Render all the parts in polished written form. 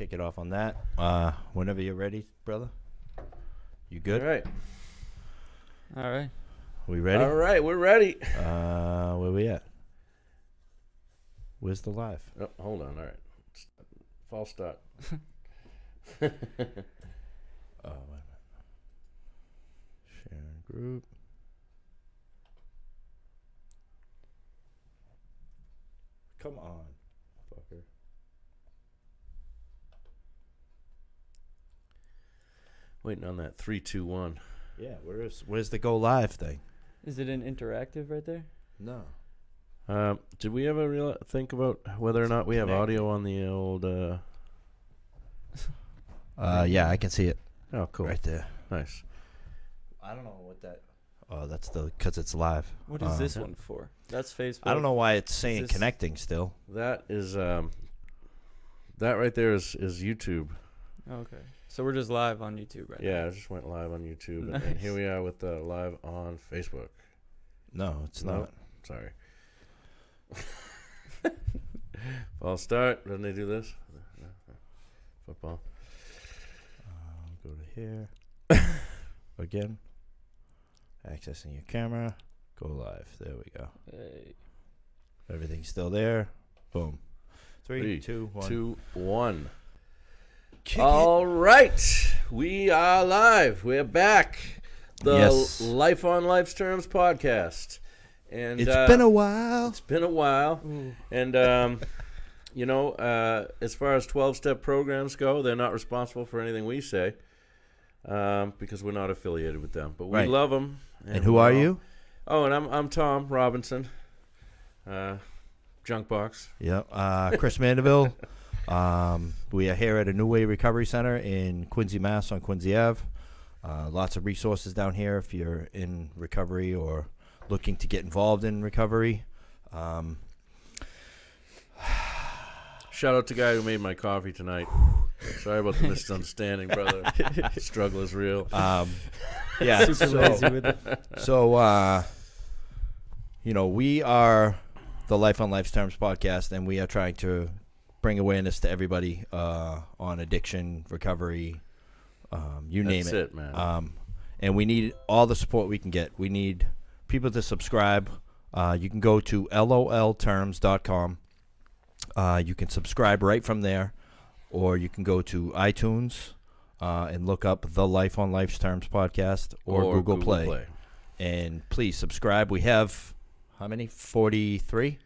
kick it off on that. Whenever you're ready, brother. You good? All right. All right. We ready? All right, we're ready. Where we at? Where's the live? Oh, hold on. All right. False start. Oh, wait a minute. Sharing group. Come on, fucker. Waiting on that 3, 2, 1. Yeah, where's the go live thing? Is it an interactive right there? No. Did we ever think about whether or not we have audio on the old? Yeah, I can see it. Oh, cool. Right there. Nice. I don't know what that. Oh, that's because it's live. What is this one for? That's Facebook. I don't know why it's saying this- connecting still. That is that right there is YouTube. Okay. So we're just live on YouTube right Yeah, I just went live on YouTube, and Nice. here we are with live on Facebook. No, it's No. not. Sorry. False start. Doesn't they do this? Football. Go to here. Again. Accessing your camera. Go live. There we go. now. Hey. Everything's still there. Boom. 3, 2, 1. 2, 1. Kick All right, we are live. We're back. The Yes. Life on Life's Terms podcast, and It's been a while. It's been a while, Ooh. and you know, as far as 12-step programs go, they're not responsible for anything we say because we're not affiliated with them. But we Right. love them. And who are you? Oh, and I'm Tom Robinson, Junkbox. Yeah. Chris Mandeville. We are here at a New Way Recovery Center in Quincy, Mass. On Quincy Ave. Lots of resources down here if you're in recovery or looking to get involved in recovery. Shout out to the guy who made my coffee tonight. Sorry about the misunderstanding, brother. Struggle is real. Yeah. Super lazy with it. So, you know, we are the Life on Life's Terms podcast, and we are trying to bring awareness to everybody on addiction, recovery, you name That's it, man. And we need all the support we can get. We need people to subscribe. You can go to LOLTerms.com. You can subscribe right from there, or you can go to iTunes and look up the Life on Life's Terms podcast or Google Play. And please subscribe. We have, how many? 43?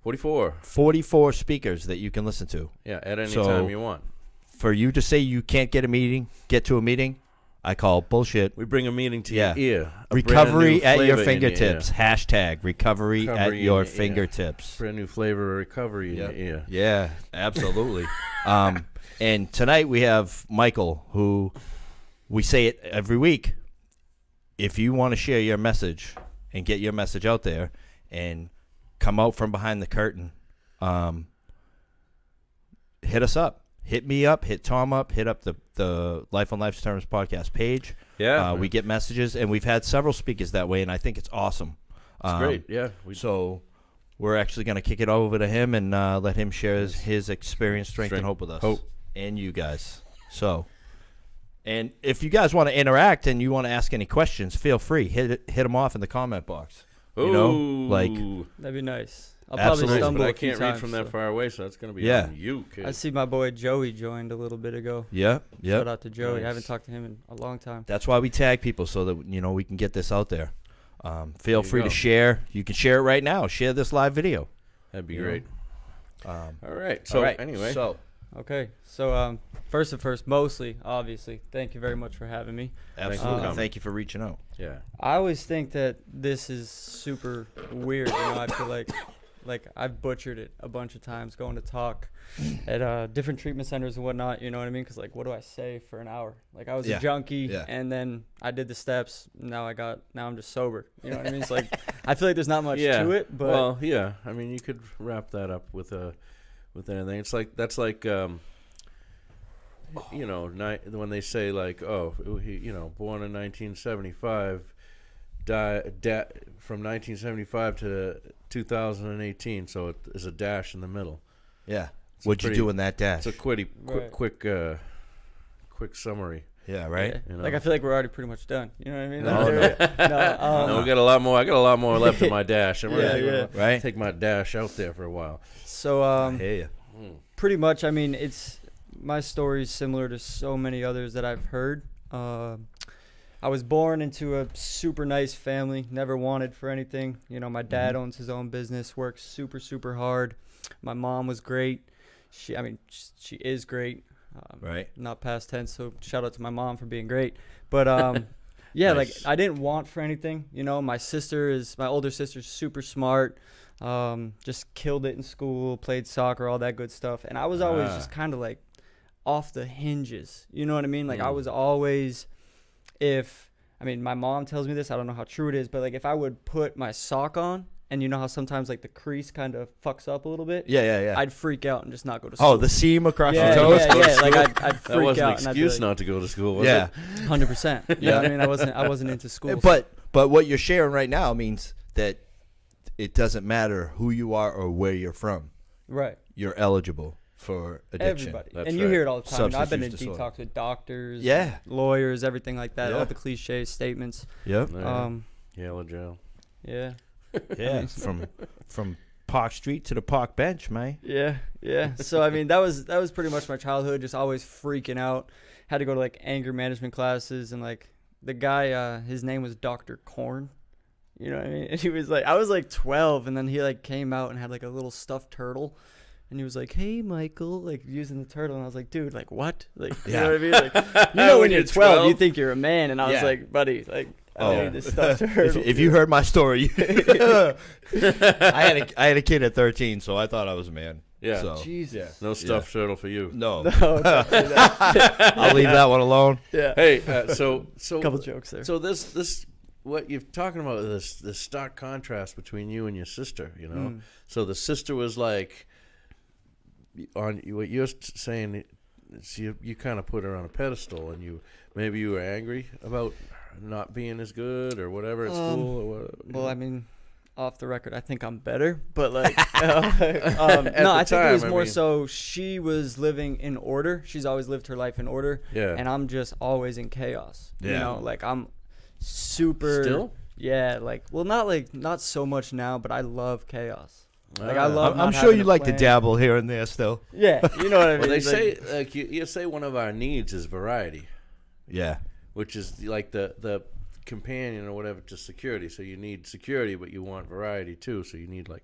44. 44 speakers that you can listen to. Yeah, at any So- time you want. For you to say you can't get to a meeting, I call bullshit. We bring a meeting to Yeah. your ear. A Recovery brand at new your flavor in fingertips. Hashtag recovery at Recovery in your your ear. fingertips. Brand new flavor of recovery in Yeah. your ear. Yeah, absolutely. And tonight we have Michael, who we say it every week. If you want to share your message and get your message out there and come out from behind the curtain, hit us up. Hit me up. Hit Tom up. Hit up the Life on Life's Terms podcast page. Yeah. We get messages, and we've had several speakers that way, and I think it's awesome. It's great. Yeah. So we're actually going to kick it over to him and let him share his experience, strength, and hope with us. Hope. And you guys. So, and if you guys want to interact and you want to ask any questions, feel free. Hit them off in the comment box. You know, like, That'd be nice. I'll Absolutely. probably Nice, stumble but I a few can't read times, from that so. far away, so that's going to be Yeah. on you, kid. I see my boy Joey joined a little bit ago. yeah. Shout out to Joey. I Nice. haven't talked to him in a long time. That's why we tag people so that, you know, we can get this out there. Feel you free to go. share. You can share it right now. Share this live video. That'd be You know? great. All All right. So, right. anyway. So, Okay. So first and first, mostly, obviously, thank you very much for having me. absolutely. coming. Thank you for reaching out. Yeah. I always think that this is super weird. You know, I feel like I've butchered it a bunch of times going to talk at different treatment centers and whatnot. You know what I mean? Because like, what do I say for an hour? Like I was Yeah. a junkie, Yeah. and then I did the steps. Now I'm just sober. You know what I mean? It's like I feel like there's not much Yeah. to it, but Well, yeah. I mean, you could wrap that up with anything. It's like that's like you know, when they say like, oh, he, you know, born in 1975, from 1975 to 2018, so it is a dash in the middle. Yeah. What'd you do in that dash? It's a quick summary. Yeah, right. Yeah. You know? Like I feel like we're already pretty much done. You know what I mean? No, we got a lot more. I got a lot more left in my dash. I'm ready to right. take my dash out there for a while. So I hear you. pretty much, I mean, it's my story is similar to so many others that I've heard. I was born into a super nice family, never wanted for anything. You know, my dad owns his own business, works super, super hard. My mom was great. She is great. Right. Not past tense, so shout out to my mom for being great. But yeah, Nice. like I didn't want for anything. You know, my older sister's super smart. Just killed it in school, played soccer, all that good stuff. And I was always just kind of like off the hinges. You know what I mean? Like I was always, my mom tells me this, I don't know how true it is, but like if I would put my sock on, and you know how sometimes like the crease kind of fucks up a little bit? Yeah. I'd freak out and just not go to school. Oh, the seam across yeah, your toes? Yeah. Like I'd freak That was an out. And I'd be excuse like, not to go to school, was Yeah. it? 100%. You know what I mean? I wasn't into school. But what you're sharing right now means that it doesn't matter who you are or where you're from. Right. You're eligible for addiction. Everybody. That's and you right. hear it all the time. You know, I've been in Substance use detox with doctors, Yeah. lawyers, everything like that. Yeah. All the cliche statements. Yep. Yellow jail. Yeah. Yeah. From Park Street to the park bench, man. Yeah. So I mean, that was pretty much my childhood. Just always freaking out. Had to go to like anger management classes, and like the guy, his name was Dr. Korn. You know what I mean? And he was like, I was like 12, and then he like came out and had like a little stuffed turtle. And he was like, "Hey, Michael," like using the turtle. And I was like, "Dude, like what?" Like, you know what I mean? Like, you know, when you're 12, you think you're a man. And I was like, "Buddy, like, I don't need this stuffed turtle." If you heard my story, I had a kid at 13, so I thought I was a man. Yeah. So, Jesus. No stuffed turtle for you. no. No, definitely not. I'll leave that one alone. Yeah. Hey, so Couple jokes there. So this what you're talking about, this stark contrast between you and your sister, you know. So the sister was like, on what you're saying, you kind of put her on a pedestal, and maybe you were angry about not being as good or whatever at school. Or what, Well, I mean, off the record, I think I'm better, but like, no, I think it was more so she was living in order. She's always lived her life in order, and I'm just always in chaos. Yeah. You know, like I'm super. Still? Yeah, not so much now, but I love chaos. Like I love. I'm not sure having you a like to plan. dabble here and there still. Yeah, you know what I mean. Well, they Like, say like you say one of our needs is variety, Yeah. which is like the companion or whatever to security. So you need security, but you want variety too. So you need, like,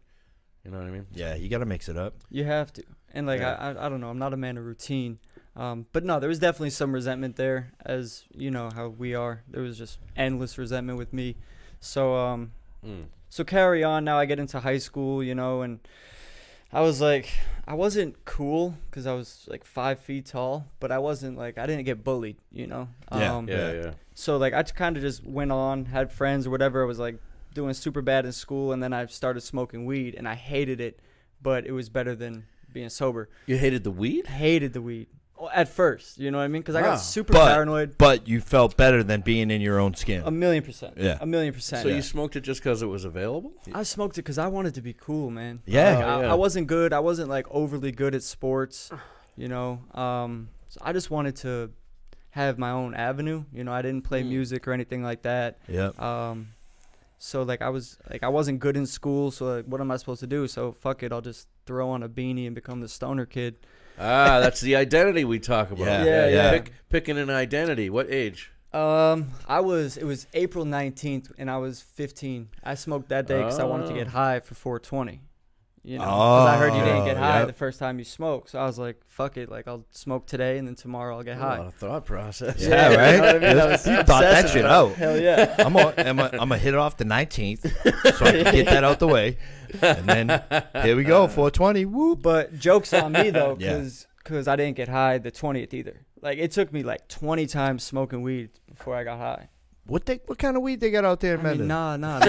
you know what I mean? Yeah, you got to mix it up. you have to, and like Yeah. I don't know. I'm not a man of routine. But no, there was definitely some resentment there, as you know how we are. There was just endless resentment with me. So so carry on. Now I get into high school, you know, and I was like, I wasn't cool because I was like 5 feet tall, but I wasn't like, I didn't get bullied, you know. Yeah. So like I kind of just went on, had friends or whatever. I was like doing super bad in school, and then I started smoking weed, and I hated it, but it was better than being sober. You hated the weed? Hated the weed. At first, you know what I mean? Because I Wow. got super paranoid. But you felt better than being in your own skin. 1,000,000%. Yeah. 1,000,000%. So you smoked it just because it was available? I smoked it because I wanted to be cool, man. Yeah. Like, I wasn't good. I wasn't like overly good at sports, you know. So I just wanted to have my own avenue. You know, I didn't play music or anything like that. Yep. So like I wasn't good in school. So like, what am I supposed to do? So fuck it, I'll just throw on a beanie and become the stoner kid. That's the identity we talk about. Yeah. Picking an identity. What age? It was April 19th, and I was 15. I smoked that day because I wanted to get high for 420. You know, because I heard you didn't get high the first time you smoked. So I was like, fuck it, like I'll smoke today, and then tomorrow I'll get A high. lot of thought process. Yeah, right? You know what I mean? I was You thought that obsessive shit about it. out. Hell yeah. I'm gonna hit it off the 19th so I can get that out the way. And then here we go, 420. Whoop. But joke's on me, though, Yeah. because I didn't get high the 20th either. Like, it took me like 20 times smoking weed before I got high. What kind of weed they got out there in I Mendon? mean, nah, man.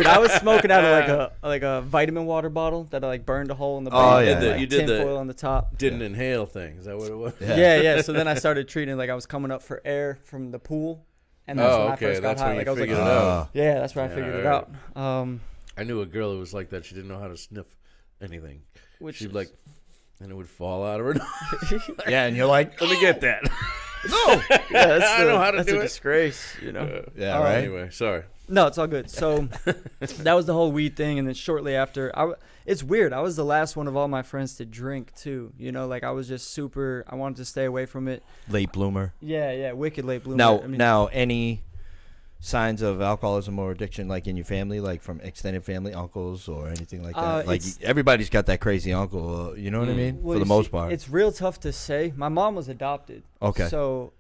I was smoking out of like a vitamin water bottle that I like burned a hole in the bottom. yeah. Like, You did tin the- foil on the top. Didn't inhale thing. Is that what it was? Yeah. So then I started treating it like I was coming up for air from the pool, and that's when I first got That's high. when Like you I was like, figured it out. yeah, that's where I Yeah, figured it right. out. I knew a girl who was like that. She didn't know how to sniff anything. Which She'd is- like And it would fall out of her nose. Yeah, and you're like, Let me get that. no. Yeah, I know how to that's do a it. disgrace, you know. Yeah, right. Anyway, sorry. No, it's all good. So that was the whole weed thing, and then shortly after, it's weird. I was the last one of all my friends to drink too. You know, like I was just super. I wanted to stay away from it. Late bloomer. Yeah, wicked late bloomer. Now, I mean, now, any signs of alcoholism or addiction, like in your family, like from extended family, uncles, or anything like that? Like everybody's got that crazy uncle. You know what I mean? well, For the you most see, part. it's real tough to say. My mom was adopted. Okay. So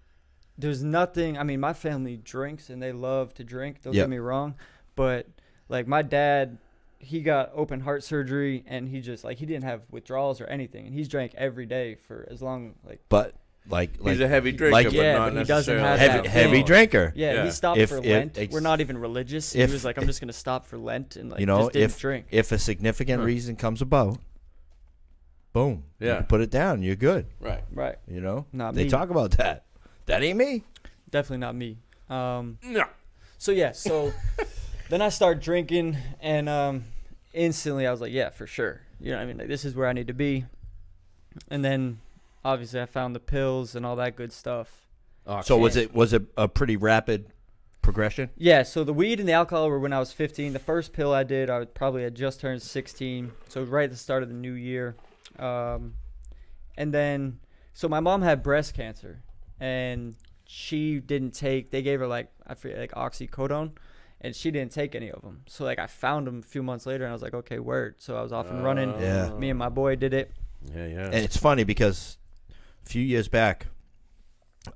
there's nothing. I mean, my family drinks and they love to drink. Don't get me wrong, but like my dad, he got open heart surgery and he just like he didn't have withdrawals or anything, and he's drank every day for as long But like He's a heavy drinker, like- but Yeah, not but he doesn't necessarily have heavy, that heavy thing. drinker. Yeah, he stopped If- for if Lent. ex- We're not even religious. if- He was like, I'm just gonna stop for Lent and like You know, just didn't drink. If a significant reason comes about, boom. You Yeah. can put it down. You're good. Right. Right. You know. Not they me. talk about that. That ain't me. Definitely not me. No. So yeah, so then I started drinking, and instantly I was like, yeah, for sure. You know what I mean? Like, this is where I need to be. And then obviously I found the pills and all that good stuff. Oh, So was it a pretty rapid progression? Yeah, so the weed and the alcohol were when I was 15. The first pill I did, I probably had just turned 16. So right at the start of the new year. And then, so my mom had breast cancer, and she didn't take, they gave her like, I forget, like oxycodone, and she didn't take any of them. So like I found them a few months later, and I was like, okay, word. So I was off and running. Yeah. Me and my boy did it. Yeah. And it's funny because a few years back,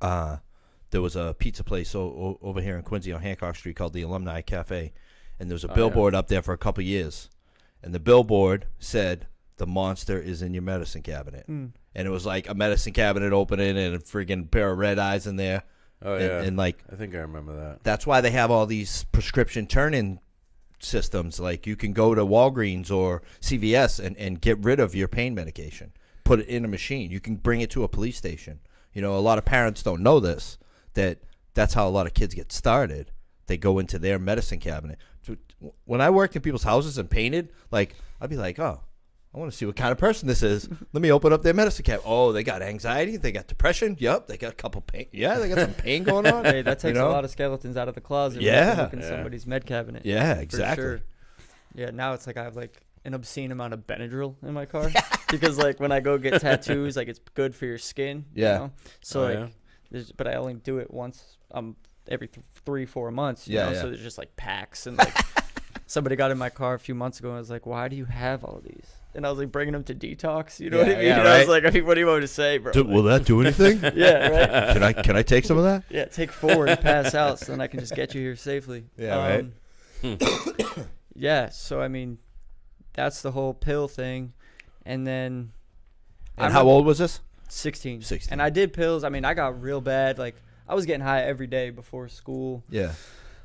there was a pizza place over here in Quincy on Hancock Street called the Alumni Cafe, and there was a billboard up there for a couple years, and the billboard said, "The monster is in your medicine cabinet," and it was like a medicine cabinet opening and a freaking pair of red eyes in there. Oh, yeah. And like I think I remember that. that's why they have all these prescription turn-in systems. Like you can go to Walgreens or CVS and get rid of your pain medication, put it in a machine. You can bring it to a police station. You know, a lot of parents don't know this, that's how a lot of kids get started. They go into their medicine cabinet. When I worked in people's houses and painted, like I'd be like, oh, I want to see what kind of person this is. Let me open up their medicine cabinet. Oh, they got anxiety. They got depression. Yep. They got a couple pain. Yeah, they got some pain going on. Hey, that takes You know? a lot of skeletons out of the closet. when you Yeah. look in somebody's med cabinet. Yeah, For exactly. sure. Yeah, now it's like I have like an obscene amount of Benadryl in my car because like when I go get tattoos, like it's good for your skin. Yeah. You know? So Oh, like, yeah? but I only do it once every 3-4 months. You Yeah, know? yeah. So there's just like packs and like somebody got in my car a few months ago and was like, "Why do you have all these?" And I was like bringing them to detox. You know what I mean? yeah, And I was right. like, I mean, what do you want me to say, bro? Dude, will that do anything? Yeah, right. Can I take some of that? Yeah, take 4 and pass out so then I can just get you here safely. Yeah, right. Yeah, so I mean, that's the whole pill thing. And then And how old was this? 16. 16. And I did pills. I mean, I got real bad. Like, I was getting high every day before school. Yeah.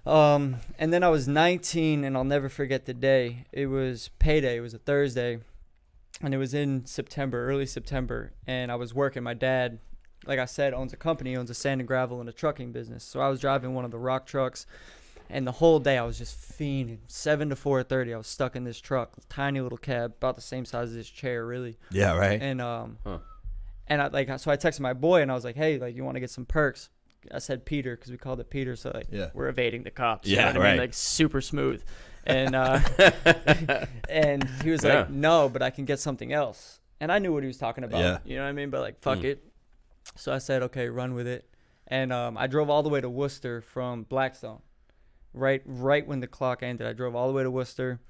And then I was 19, and I'll never forget the day. It was payday. It was a Thursday, and it was in September, early September. And I was working. My dad, like I said, owns a company, owns a sand and gravel and a trucking business. So I was driving one of the rock trucks, and the whole day I was just fiending. 7 to 4:30, I was stuck in this truck, tiny little cab, about the same size as this chair, really. Yeah, right. And and I so I texted my boy, and I was like, "Hey, like, you want to get some perks?" I said Peter because we called it Peter, so like we're evading the cops. You know what I mean? Like super smooth, and and he was like, "No, but I can get something else." And I knew what he was talking about. Yeah. You know what I mean? But like, fuck it. So I said, "Okay, run with it." And I drove all the way to Worcester from Blackstone. Right when the clock ended, I drove all the way to Worcester,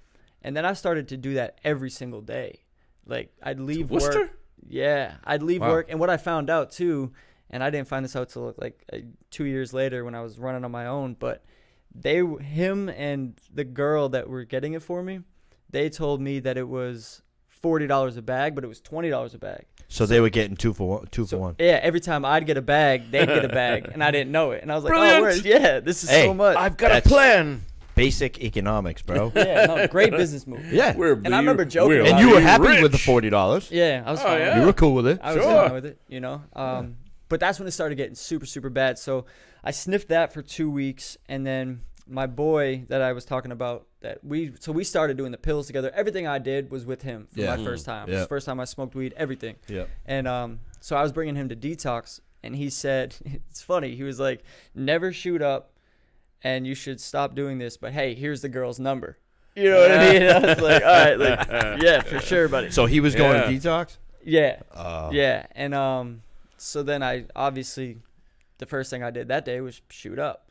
and then I started to do that every single day. Like I'd leave Worcester? work. Yeah, I'd leave Wow. work, and what I found out too. And I didn't find this out till like 2 years later when I was running on my own. But him and the girl that were getting it for me, they told me that it was $40 a bag, but it was $20 a bag. So they were getting two for one. Yeah, every time I'd get a bag, they'd get a bag, and I didn't know it. And I was like, Brilliant. "Oh, word, yeah, this is so much." I've got That's- a plan. Basic economics, bro. Yeah, no, great business move. Yeah. And I remember joking And about you it. were happy rich. with the $40. Yeah, I was fine. yeah. You were cool with it. I was Sure. fine with it, you know. But that's when it started getting super, super bad. So I sniffed that for 2 weeks, and then my boy that I was talking about, that we started doing the pills together. Everything I did was with him for my first time. It was the first time I smoked weed, everything. Yeah. And so I was bringing him to detox, and he said, it's funny. He was like, never shoot up, and you should stop doing this. But hey, here's the girl's number. You know what I mean? I was like, all right, like, yeah, for sure, buddy. So he was going to detox? Yeah. Yeah. And so then I obviously, the first thing I did that day was shoot up.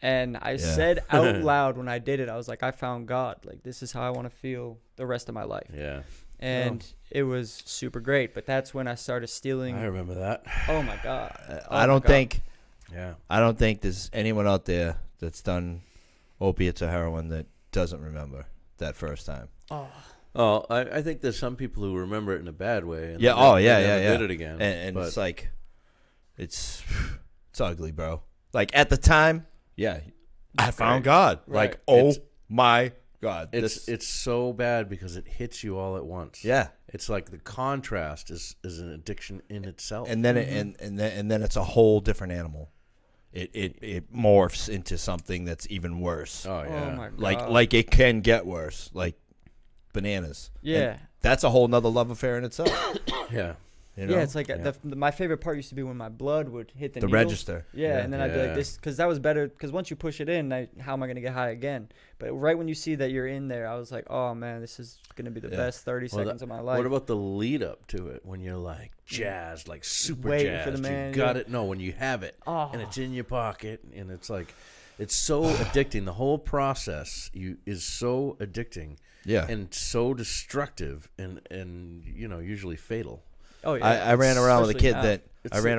And I said out loud when I did it, I was like, I found God. Like, this is how I want to feel the rest of my life. Yeah. And it was super great. But that's when I started stealing. I remember that. Oh, my God. I don't think there's anyone out there that's done opiates or heroin that doesn't remember that first time. Oh, I think there's some people who remember it in a bad way. And yeah. They never did it again. And it's like, it's ugly, bro. Like at the time, I found God. Right. Like, oh my God. It's so bad because it hits you all at once. Yeah. It's like the contrast is an addiction in itself. And then and then it's a whole different animal. It morphs into something that's even worse. Oh yeah. Oh my God. Like it can get worse. Like bananas. Yeah. And that's a whole nother love affair in itself. Yeah. You know? Yeah, it's like my favorite part used to be when my blood would hit the needle. register. Yeah, and then I'd be like, this, because that was better, because once you push it in, how am I going to get high again? But right when you see that you're in there, I was like, oh, man, this is going to be the best 30 seconds of my life. What about the lead up to it when you're like jazzed, like super waiting jazzed? for the man, you got it. No, when you have it and it's in your pocket and it's like, it's so addicting. The whole process is so addicting. Yeah. And so destructive and usually fatal. Oh yeah. I ran around with a kid that as soon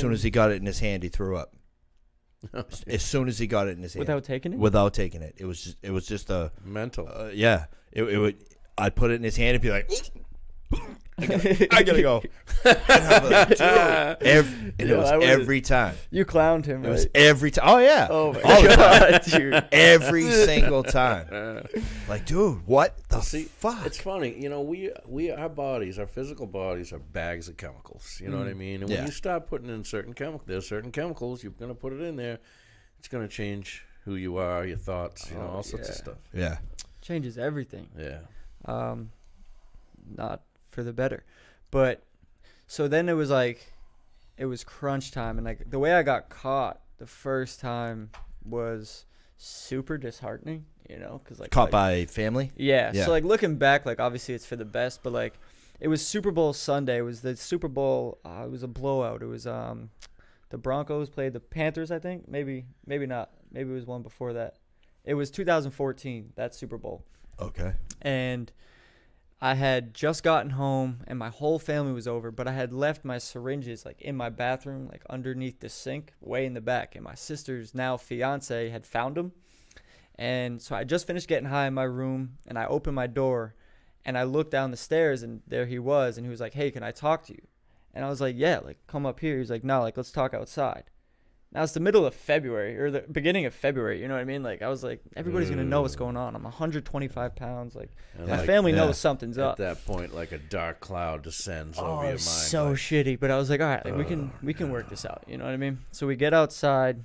thing. as he got it in his hand, he threw up. As soon as he got it in his hand, Without taking it. Without taking it, it was just a mental. It would. I'd put it in his hand and be like, I gotta go. It was every time. You clowned him. It was every time. Oh yeah. Oh my All God, the time. dude. Every single time. Like, dude, what the fuck? It's funny, we our bodies, our physical bodies, are bags of chemicals. You know what I mean? And when you start putting in certain chemicals, you're gonna put it in there. It's gonna change who you are, your thoughts, all sorts of stuff. Yeah. Changes everything. Yeah. Not for the better, but so then it was crunch time, and like the way I got caught the first time was super disheartening, because like Caught by family. Yeah. So like looking back, like obviously it's for the best, but like it was Super Bowl Sunday. It was the Super Bowl. It was a blowout. It was the Broncos played the Panthers, I think. Maybe not. Maybe it was one before that. It was 2014, that Super Bowl. Okay. And I had just gotten home and my whole family was over, but I had left my syringes like in my bathroom, like underneath the sink, way in the back. And my sister's now fiance had found them. And so I just finished getting high in my room, and I opened my door and I looked down the stairs, and there he was. And he was like, hey, can I talk to you? And I was like, yeah, like come up here. He's like, no, like let's talk outside. Now it's the middle of February, or the beginning of February, you know what I mean? Like I was like, everybody's going to know what's going on. I'm 125 pounds. Like my family knows something's up. At that point, like a dark cloud descends over your mind. So shitty. But I was like, all right, like we can work this out. You know what I mean? So we get outside,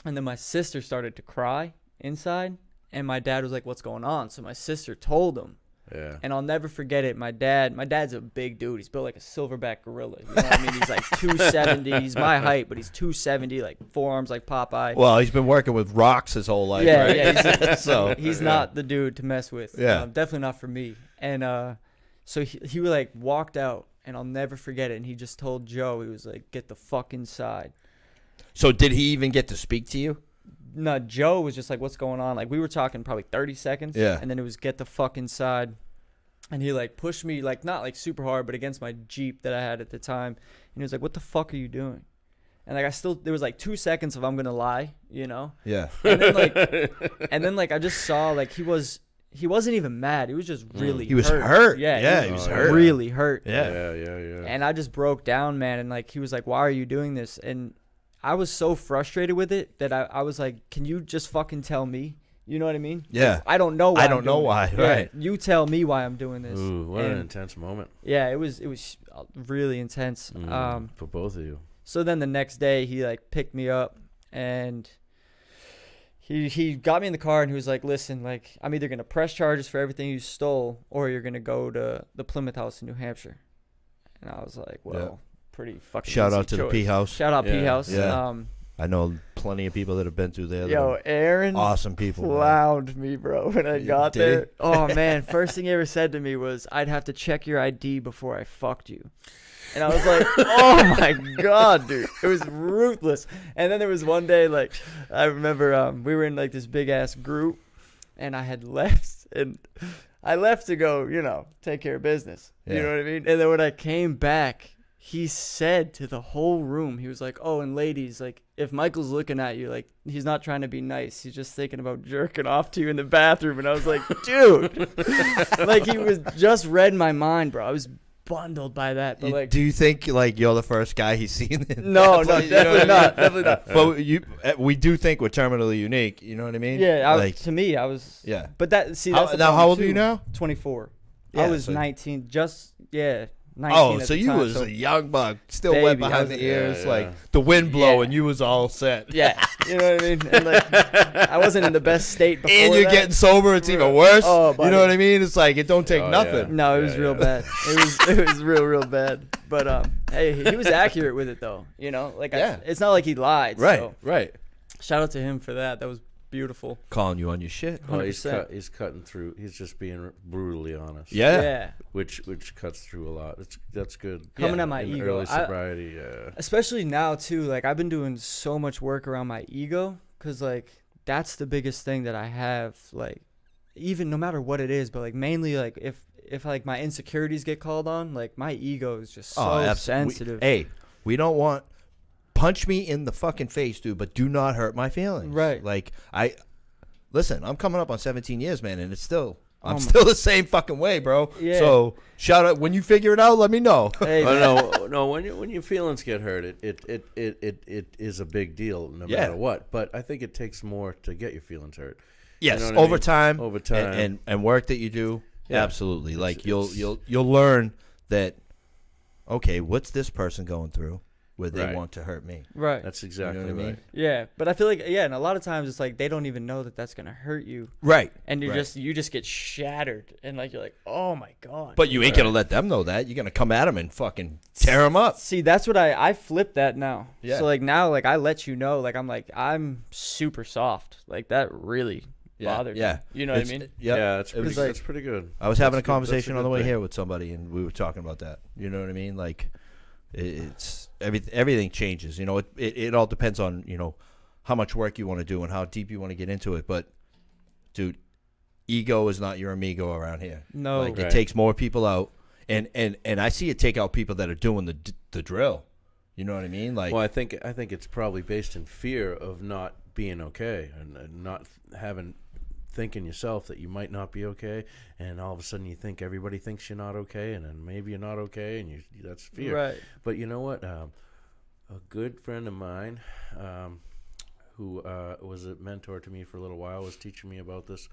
and then my sister started to cry inside, and my dad was like, what's going on? So my sister told him. Yeah. And I'll never forget it. My dad's a big dude. He's built like a silverback gorilla. You know what I mean? He's like 270. He's my height, but he's 270, like forearms like Popeye. Well, he's been working with rocks his whole life, right? Yeah. So he's not the dude to mess with. Yeah. Definitely not for me. And so he like walked out, and I'll never forget it. And he just told Joe, he was like, get the fuck inside. So did he even get to speak to you? No, Joe was just like, what's going on? Like we were talking probably 30 seconds. Yeah. And then it was get the fuck inside. And he like pushed me, like not like super hard, but against my Jeep that I had at the time. And he was like, what the fuck are you doing? And like there was like 2 seconds of I'm gonna lie, Yeah. And then like I just saw like he wasn't even mad. He was just really He was hurt. Yeah, he was hurt. Really hurt. Yeah. And I just broke down, man. And like he was like, why are you doing this? And I was so frustrated with it that I was like, can you just fucking tell me? You know what I mean? Yeah. Like, I don't know why. I don't know why. Right. You tell me why I'm doing this. Ooh, what an intense moment. Yeah, it was really intense. For both of you. So then the next day he like picked me up, and he got me in the car and he was like, listen, like, I'm either going to press charges for everything you stole or you're going to go to the Plymouth House in New Hampshire. And I was like, well, pretty fucking Shout easy out to the choice. P House. Shout out P House. Yeah. I know plenty of people that have been through there. that Yo, are Aaron awesome people. man. clowned me, bro, when I got did he? there. Oh, man. First thing he ever said to me was, I'd have to check your ID before I fucked you. And I was like, oh, my God, dude. It was ruthless. And then there was one day, like, I remember we were in, like, this big-ass group, and I had left. And I left to go, you know, take care of business. Yeah. You know what I mean? And then when I came back, he said to the whole room, he was like, oh, and ladies, like, if Michael's looking at you, like, he's not trying to be nice. He's just thinking about jerking off to you in the bathroom. And I was like, dude. Like, he was just read my mind, bro. I was bundled by that. But like, do you think like you're the first guy he's seen? No, definitely not. Definitely not. But we do think we're terminally unique. You know what I mean? Yeah, like, to me, I was. Yeah. But that's the problem, how old are too. you now? 24. Yeah, I was so- 19. 19 Oh, at so the you time, was so- a young buck, still Baby, wet I behind was- the ears, yeah. like the wind blowing. Yeah. You was all set. Yeah, you know what I mean. And like, I wasn't in the best state before. And you're that. getting sober, it's even worse. Oh, you buddy. know what I mean? It's like it don't take Oh, nothing. No, it was Yeah, real yeah. bad. It was real bad. But hey, he was accurate with it though. You know, like Yeah. it's not like he lied. Right, So right. shout out to him for that. That was beautiful. Calling you on your shit. Oh, 100%. he's cutting through. He's just being brutally honest. Yeah. which cuts through a lot. That's good. Coming Yeah, at my In ego. early sobriety. Yeah. Especially now too, like I've been doing so much work around my ego, because like that's the biggest thing that I have, like, even no matter what it is, but like mainly like if like my insecurities get called on, like my ego is just so sensitive. Hey, we don't want punch me in the fucking face, dude, but do not hurt my feelings. Right. Like listen, I'm coming up on 17 years, man, and it's still I'm Oh my- still the same fucking way, bro. Yeah. So shout out when you figure it out, let me know. Hey, Oh, man. no. When your feelings get hurt, it is a big deal no Yeah. matter what. But I think it takes more to get your feelings hurt. Yes, You know what I over mean? time, Over time. and work that you do, Yeah. absolutely. Like It's- you'll learn that. Okay, what's this person going through where they Right. want to hurt me? Right. That's exactly what I mean? right. Yeah, but I feel like and a lot of times it's like they don't even know that that's gonna hurt you, Right. and you Right. just get shattered, and like you're like, oh my God. But you ain't gonna let them know that. You're gonna come at them and fucking tear them up. See, that's what I flip that now. Yeah. So like now, like I let you know, like I'm super soft. Like that really bothered me. Yeah. You know what I It's- mean? Yep. Yeah, that's It was pretty, like- that's pretty good. I was having a That's good- that's a conversation on the good way thing. here with somebody, and we were talking about that. You know what I mean? Like, it's everything changes. You know, it all depends on how much work you want to do and how deep you want to get into it. But, dude, ego is not your amigo around here. No. Like, Right. it takes more people out, and I see it take out people that are doing the drill. You know what I mean? Like, Well, I think it's probably based in fear of not being okay and not thinking yourself that you might not be okay, and all of a sudden you think everybody thinks you're not okay, and then maybe you're not okay, and that's fear. Right. But you know what? A good friend of mine, who was a mentor to me for a little while, was teaching me about this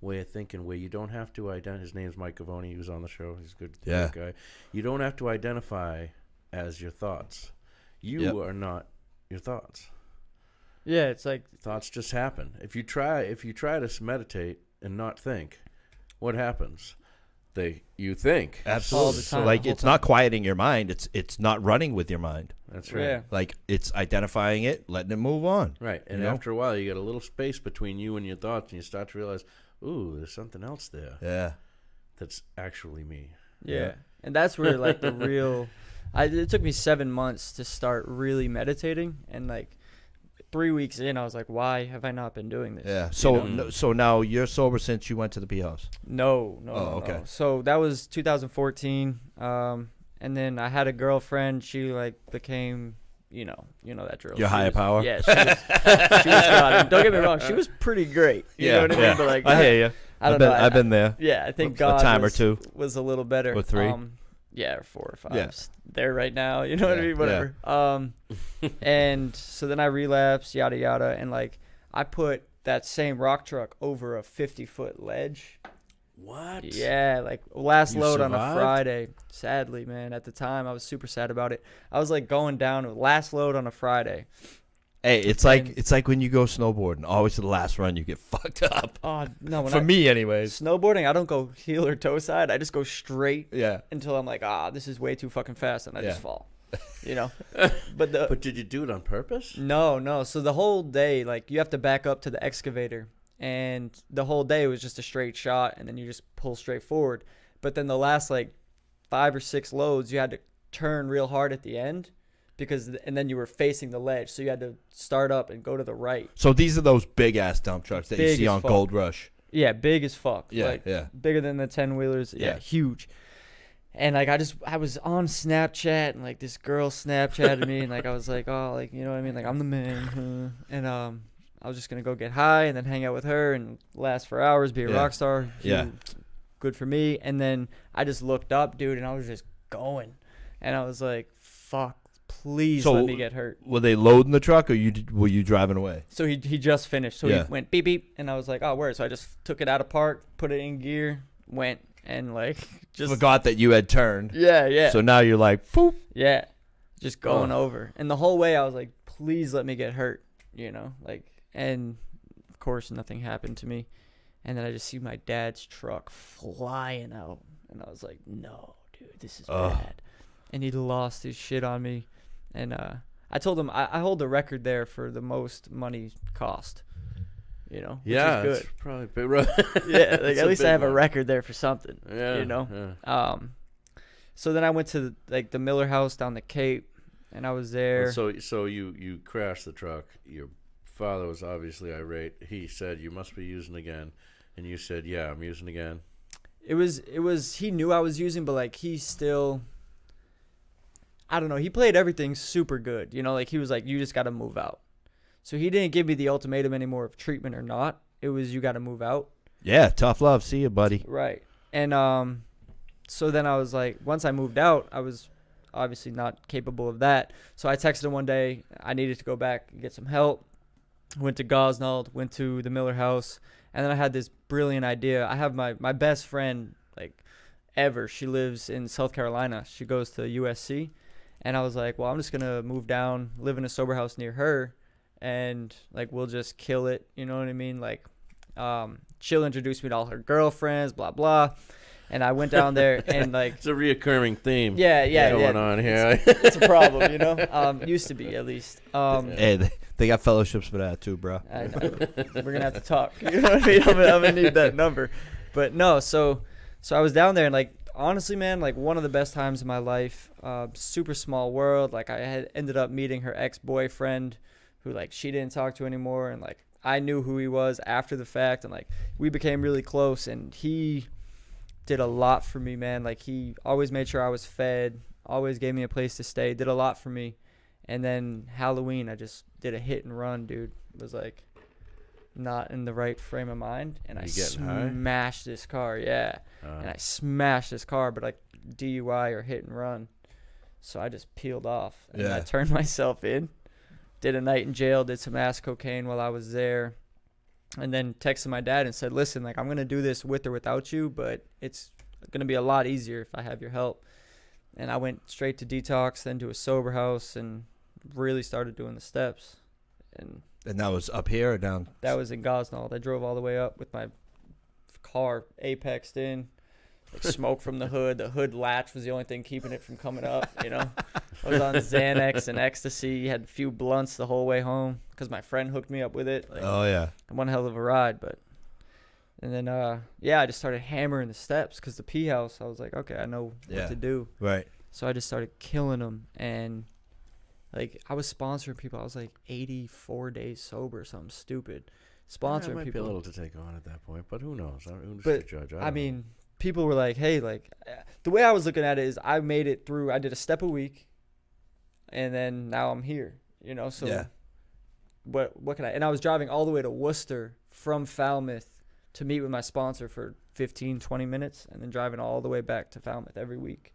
way of thinking where you don't have to identify. His name's Mike Cavoni. He was on the show. He's a good guy. You don't have to identify as your thoughts. You are not your thoughts. Yeah, it's like Thoughts just happen. If you try to meditate and not think, what happens? You think. absolutely. all the time, Like, the whole it's not quieting your mind. It's not running with your mind. That's right. yeah. Like, it's identifying it, letting it move on. Right. And You know? after a while, you get a little space between you and your thoughts, and you start to realize, ooh, there's something else there Yeah. that's actually me. Yeah. And that's where like the real it took me 7 months to start really meditating, and like 3 weeks in I was like, why have I not been doing this? Yeah. So know? so now you're sober since you went to the P House. No. Oh, okay. No. So that was 2014. And then I had a girlfriend. She like became, you know that drill. Your She higher was- power? Yeah, she was God. And don't get me wrong, she was pretty great. You know what I mean? But like, I hear you. I don't know. I've been there. Yeah, I think A God time or was, two. was a little better. Or three. Yeah, or 4 or 5. Yeah. There right now. You know what I Yeah, mean? Whatever. And so then I relapsed, yada yada, and like I put that same rock truck over a 50-foot ledge. What? Yeah, like last You load on a survived? Friday. Sadly, man, at the time I was super sad about it. I was like going down last load on a Friday, Hey, it's like when you go snowboarding. Always the last run, you get fucked up. Oh no! For me, anyways. Snowboarding, I don't go heel or toe side. I just go straight. Yeah. Until I'm like, this is way too fucking fast, and I just fall. You know. But did you do it on purpose? No. So the whole day, like, you have to back up to the excavator, and the whole day was just a straight shot, and then you just pull straight forward. But then the last like 5 or 6 loads, you had to turn real hard at the end. And then you were facing the ledge, so you had to start up and go to the right. So these are those big ass dump trucks that you see on Gold Rush. Yeah, big as fuck. Yeah, like, yeah. Bigger than the 10-wheelers. Yeah, huge. And like I was on Snapchat, and like this girl Snapchatted me, and like I was like, oh, like, you know what I mean? Like, I'm the man. And I was just gonna go get high and then hang out with her and last for hours, be a rock star. Good for me. And then I just looked up, dude, and I was just going, and I was like, fuck. Please let me get hurt. Were they loading the truck, or were you driving away? So he just finished. So he went beep beep, and I was like, oh, where? So I just took it out of park, put it in gear, went, and like just forgot that you had turned. Yeah. So now you're like, foop. Yeah, just going over. And the whole way I was like, please let me get hurt, you know, like. And of course nothing happened to me. And then I just see my dad's truck flying out, and I was like, no, dude, this is bad. And he lost his shit on me. And I told him I hold the record there for the most money cost, you know. Which is good. It's probably big rough. Yeah, like at least I have a record there for something, you know. Yeah. So then I went to the Miller House down the Cape, and I was there. So you crashed the truck. Your father was obviously irate. He said, you must be using again, and you said, yeah, I'm using again. It was he knew I was using, but like he still, I don't know. He played everything super good. You know, like he was like, you just got to move out. So he didn't give me the ultimatum anymore of treatment or not. It was, you got to move out. Yeah, tough love. See you, buddy. Right. And so then I was like, once I moved out, I was obviously not capable of that. So I texted him one day. I needed to go back and get some help. Went to Gosnold, went to the Miller House. And then I had this brilliant idea. I have my best friend, like, ever. She lives in South Carolina. She goes to USC. And I was like, well, I'm just going to move down, live in a sober house near her, and, like, we'll just kill it. You know what I mean? Like, she'll introduce me to all her girlfriends, blah, blah. And I went down there and, like... It's a reoccurring theme. Yeah. Going on here. It's a problem, you know? Used to be, at least. Hey, they got fellowships for that, too, bro. I know. We're going to have to talk. You know what I mean? I'm going to need that number. But, no, so I was down there, and, like, honestly, man, like, one of the best times of my life. Super small world. Like, I had ended up meeting her ex-boyfriend who, like, she didn't talk to anymore, and, like, I knew who he was after the fact, and, like, we became really close, and he did a lot for me, man. Like, he always made sure I was fed, always gave me a place to stay, did a lot for me. And then Halloween, I just did a hit and run, dude. It was, like, not in the right frame of mind, and I smashed this car. And I smashed this car, but like DUI or hit and run. So I just peeled off, and I turned myself in, did a night in jail, did some ass cocaine while I was there, and then texted my dad and said, listen, like, I'm gonna do this with or without you, but it's gonna be a lot easier if I have your help. And I went straight to detox, then to a sober house, and really started doing the steps. And that was up here or down? That was in Gosnold. I drove all the way up with my car apexed in, like, smoke from the hood. The hood latch was the only thing keeping it from coming up, you know. I was on Xanax and ecstasy. Had a few blunts the whole way home because my friend hooked me up with it. Like, one hell of a ride. And then, I just started hammering the steps because the P house, I was like, okay, I know what to do. Right. So I just started killing them, and like, I was sponsoring people. I was like 84 days sober or something stupid. Sponsoring might people. Be a little to take on at that point, but who knows? Who's but, the judge? I mean, people were like, hey, like, the way I was looking at it is I made it through. I did a step a week, and then now I'm here, you know? So what can I? And I was driving all the way to Worcester from Falmouth to meet with my sponsor for 15, 20 minutes, and then driving all the way back to Falmouth every week.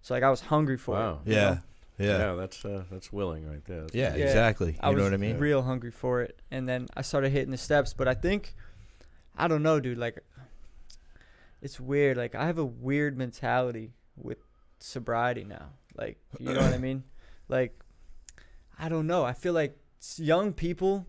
So, like, I was hungry for it. Yeah. Yeah, that's willing right there. Yeah, exactly. You know what I mean? Real hungry for it. And then I started hitting the steps. But I think, I don't know, dude. Like, it's weird. Like, I have a weird mentality with sobriety now. Like, you know what I mean? Like, I don't know. I feel like young people,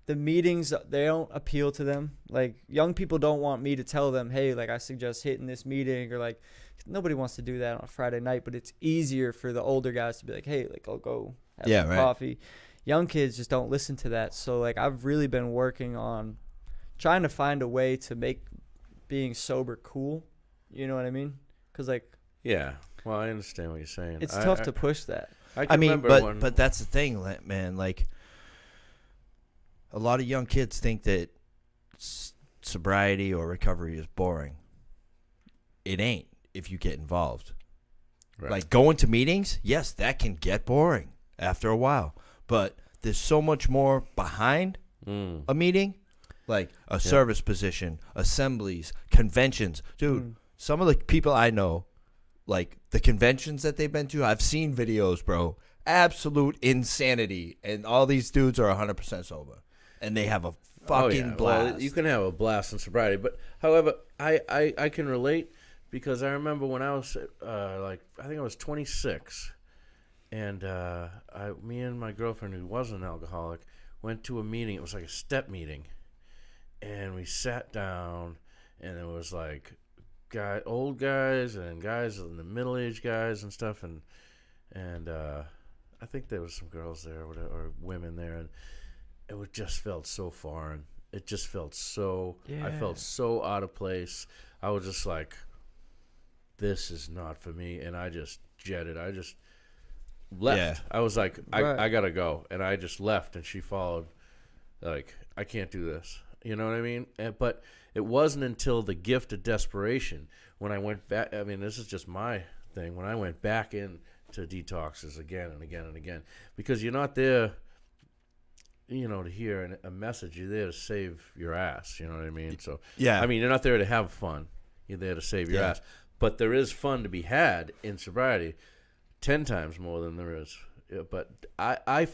the meetings, they don't appeal to them. Like, young people don't want me to tell them, hey, like, I suggest hitting this meeting, or like, nobody wants to do that on a Friday night, but it's easier for the older guys to be like, hey, like, I'll go have some coffee. Young kids just don't listen to that. So like, I've really been working on trying to find a way to make being sober cool. You know what I mean? Because like, yeah, well, I understand what you're saying. It's tough to push that. I mean, but that's the thing, man. Like, a lot of young kids think that sobriety or recovery is boring. It ain't if you get involved. Right. Like, going to meetings, yes, that can get boring after a while. But there's so much more behind a meeting, like a service position, assemblies, conventions. Dude, some of the people I know, like the conventions that they've been to, I've seen videos, bro. Absolute insanity. And all these dudes are 100% sober. And they have a fucking blast. Well, you can have a blast in sobriety. But, however, I can relate, because I remember when I was, I think I was 26. And me and my girlfriend, who was an alcoholic, went to a meeting. It was like a step meeting. And we sat down, and it was like old guys and guys and the middle-aged guys and stuff, and I think there was some girls there or women there, and it just felt so foreign. It just felt so I felt so out of place. I was just like, this is not for me, and I just jetted. I just left. Yeah. I was like, I gotta go, and I just left, and she followed. Like, I can't do this. You know what I mean? But it wasn't until the gift of desperation when I went back. I mean, this is just my thing. When I went back in to detoxes again and again and again, because you're not there, you know, to hear a message. You're there to save your ass. You know what I mean? So yeah, I mean, you're not there to have fun. You're there to save your ass. But there is fun to be had in sobriety, 10 times more than there is. But I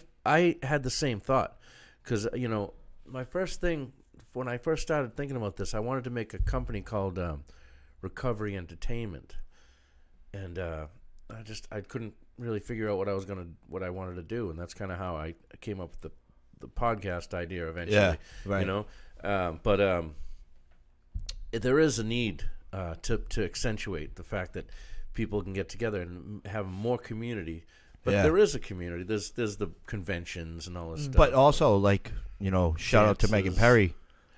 had the same thought, because you know, my first thing. When I first started thinking about this, I wanted to make a company called Recovery Entertainment, and I couldn't really figure out what I wanted to do, and that's kind of how I came up with the podcast idea eventually. Yeah, right. You know, but there is a need to accentuate the fact that people can get together and have more community. But there is a community. There's the conventions and all this stuff. But also, like, you know, shout out to Megan Perry.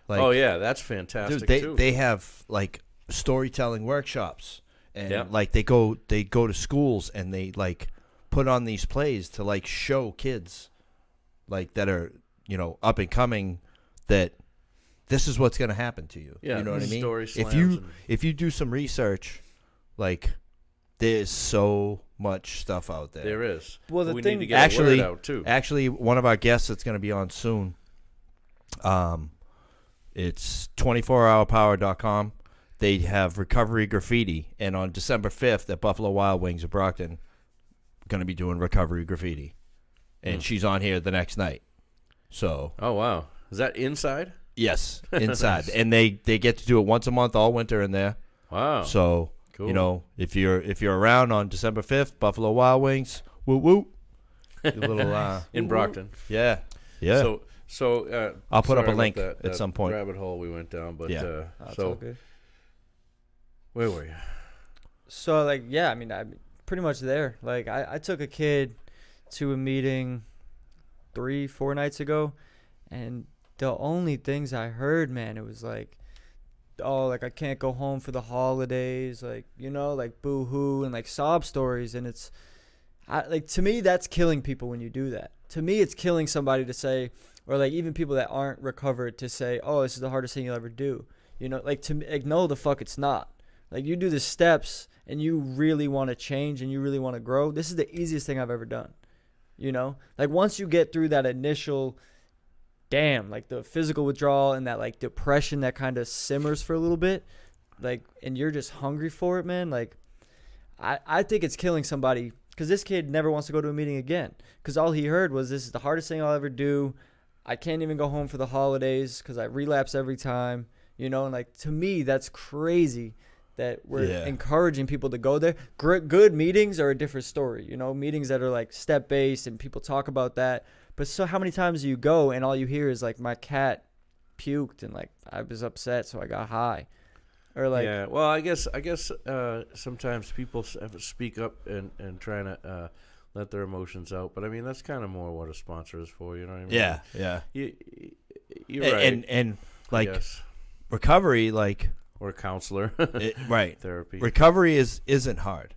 Like, oh yeah, that's fantastic. Dude, they have like storytelling workshops, and like they go to schools, and they like put on these plays to like show kids like that are, you know, up and coming, that this is what's going to happen to you. Yeah, you know what I mean? Story if you do some research, like, there's so much stuff out there. There is. Well, the we thing need to get a word out too. Actually, one of our guests that's going to be on soon. It's 24hourpower.com. They have Recovery Graffiti, and on December 5th at Buffalo Wild Wings of Brockton, going to be doing Recovery Graffiti, and she's on here the next night. So. Oh wow, is that inside? Yes, inside, and they get to do it once a month all winter in there. Wow. So cool. You know, if you're around on December 5th, Buffalo Wild Wings, woo woo, a little in Brockton. Yeah. Yeah. So I'll put up a link at some point. Rabbit hole we went down, but that's all good. Where were you? So like, yeah, I mean, I'm pretty much there. Like, I took a kid to a meeting 3-4 nights ago, and the only things I heard, man, it was like, oh, like, I can't go home for the holidays, like, you know, like boo-hoo and like sob stories, and it's like, to me, that's killing people when you do that. To me, it's killing somebody to say, or like even people that aren't recovered to say, oh, this is the hardest thing you'll ever do. You know, like, to me, like, no, the fuck it's not. Like, you do the steps and you really want to change and you really want to grow. This is the easiest thing I've ever done. You know, like, once you get through that initial, damn, like the physical withdrawal and that like depression that kind of simmers for a little bit, like, and you're just hungry for it, man. Like, I think it's killing somebody, because this kid never wants to go to a meeting again, because all he heard was, this is the hardest thing I'll ever do. I can't even go home for the holidays because I relapse every time, you know. And like, to me, that's crazy that we're Yeah. encouraging people to go there. Good meetings are a different story, you know, meetings that are like step based and people talk about that. But so how many times do you go and all you hear is like my cat puked and like I was upset so I got high, or like yeah. Well, I guess sometimes people speak up and trying to let their emotions out. But I mean, that's kind of more what a sponsor is for. You know what I mean? Yeah, yeah. You're right. And like yes. recovery, like Or a counselor. right. Therapy. Recovery isn't hard.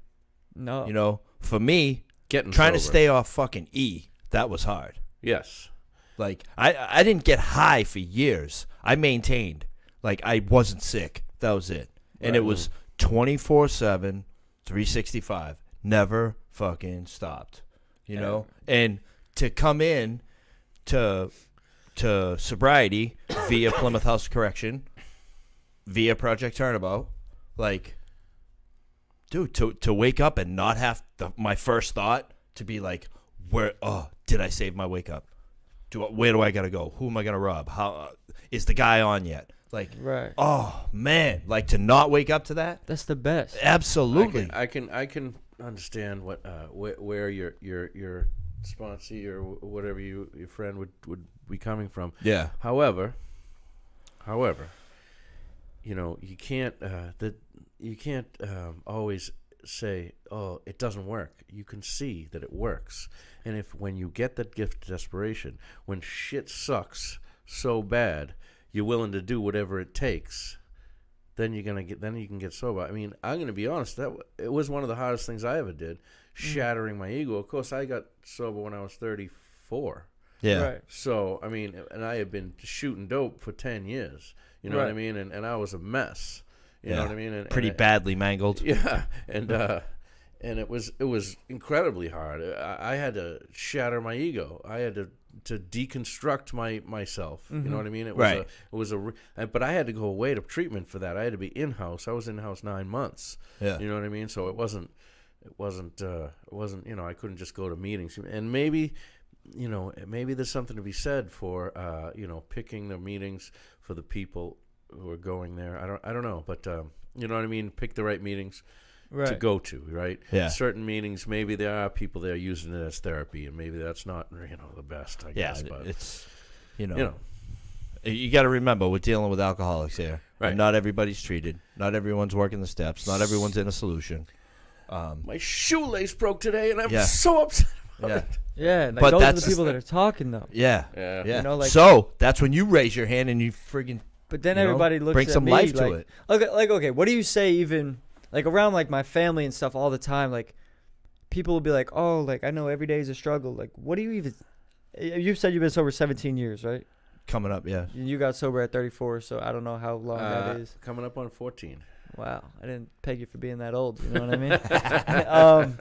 no, You know, for me, Getting trying to sober. stay off fucking that was hard. Yes. Like I didn't get high for years. I maintained. Like I wasn't sick. That was it. And Right. it was 24/7, 365. Never fucking stopped. You know? And to come in to sobriety via Plymouth House Correction, via Project Turnabout, like, dude, to wake up and not have my first thought to be like, did I save my wake up? Where do I gotta go? Who am I gonna rob? How is the guy on yet? Like, right. oh man, like to not wake up to that? That's the best. Absolutely. I can understand what where your sponsee or whatever your friend would be coming from. Yeah. However, you know, you can't always say, oh, it doesn't work. You can see that it works. And when you get that gift of desperation, when shit sucks so bad, you're willing to do whatever it takes, then you can get sober. I mean, I'm gonna be honest, it was one of the hardest things I ever did, shattering my ego. Of course, I got sober when I was 34. Yeah. Right. So, I mean, and I had been shooting dope for 10 years. You know what I Right. mean? And I was a mess. You know what I mean? And, Pretty badly mangled. Yeah. And it was incredibly hard. I had to shatter my ego. I had to deconstruct myself. You know what I mean? It was Right. but I had to go away to treatment for that. I had to be in-house. I was in-house 9 months. Yeah. You know what I mean? So it wasn't, you know, I couldn't just go to meetings. And maybe, you know, maybe there's something to be said for, you know, picking the meetings for the people who are going there. I don't know, but you know what I mean? Pick the right meetings to go to, right? Yeah. Certain meetings, maybe there are people there using it as therapy, and maybe that's not, you know, the best, I Yeah, guess. But it's, you know you got to remember we're dealing with alcoholics here. Right. And not everybody's treated. Not everyone's working the steps. Not everyone's in a solution. my shoelace broke today, and I'm Yeah. so upset about Yeah. it. Yeah, and like, But those are that's the people that are talking though. Yeah. Yeah. Yeah. You know, like- so that's when you raise your hand and you friggin' But then you know, everybody looks bring at some me life like, to it. Okay, what do you say even like around like my family and stuff all the time? Like people will be like, "Oh, like I know every day is a struggle." Like, what do you even? You said you've been sober 17 years, right? Coming up, yeah. And you got sober at 34, so I don't know how long that is. Coming up on 14. Wow, I didn't peg you for being that old. You know what I mean?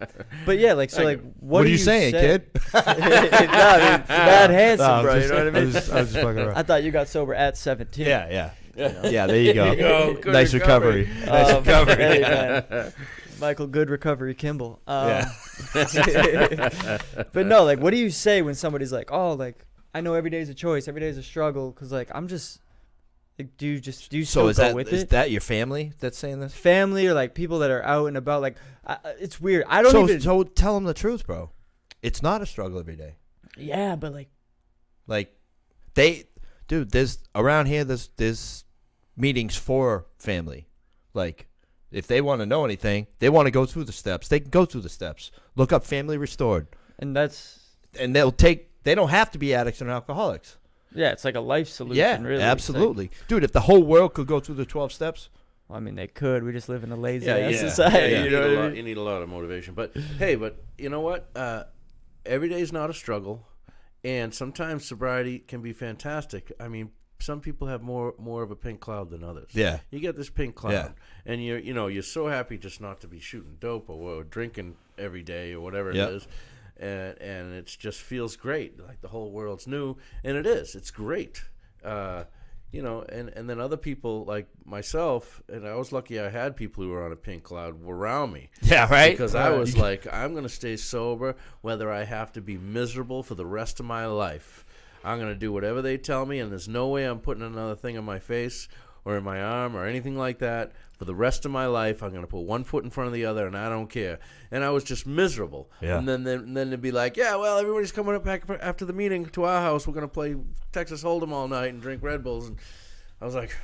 But yeah, like so, Thank like What are you saying, say? kid? No, I mean, bad handsome, No, I'm bro. just- You know what I I mean? was just fucking around. I thought you got sober at 17. Yeah. Yeah, there you go. There you go. Good Nice recovery. recovery. Nice recovery. Hey, man. Michael, good recovery, Kimball. Yeah. But no, like, what do you say when somebody's like, "Oh, like, I know every day's a choice, every day's a struggle," because like I'm just, like, do you So still is go that with is it? that your family that's saying this? Family or like people that are out and about? Like, it's weird. I don't even. So tell them the truth, bro. It's not a struggle every day. Yeah, but like, there's around here. There's meetings for family. Like, if they want to know anything, they want to go through the steps. They can go through the steps. Look up Family Restored, and that's and they don't have to be addicts and alcoholics. yeah, it's like a life solution. Yeah, really. It's like- absolutely, dude. If the whole world could go through the 12 steps, I mean, they could. We just live in a lazy Yeah, ass yeah. society. Yeah, You know what I mean? you need a lot of motivation. But hey, you know what? Every day is not a struggle, and sometimes sobriety can be fantastic. I mean, some people have more of a pink cloud than others. Yeah. You get this pink cloud, Yeah. and you're so happy just not to be shooting dope or drinking every day or whatever it Yep. is. And it just feels great, like the whole world's new, and it is. It's great, you know. And then other people like myself, and I was lucky I had people who were on a pink cloud around me. yeah, right. Because I was like, I'm gonna stay sober, whether I have to be miserable for the rest of my life. I'm gonna do whatever they tell me, and there's no way I'm putting another thing on my face or in my arm or anything like that for the rest of my life. I'm going to put one foot in front of the other, and I don't care. And I was just miserable. Yeah. And then they'd be like, yeah, well, everybody's coming up back after the meeting to our house. We're going to play Texas Hold'em all night and drink Red Bulls. And I was like,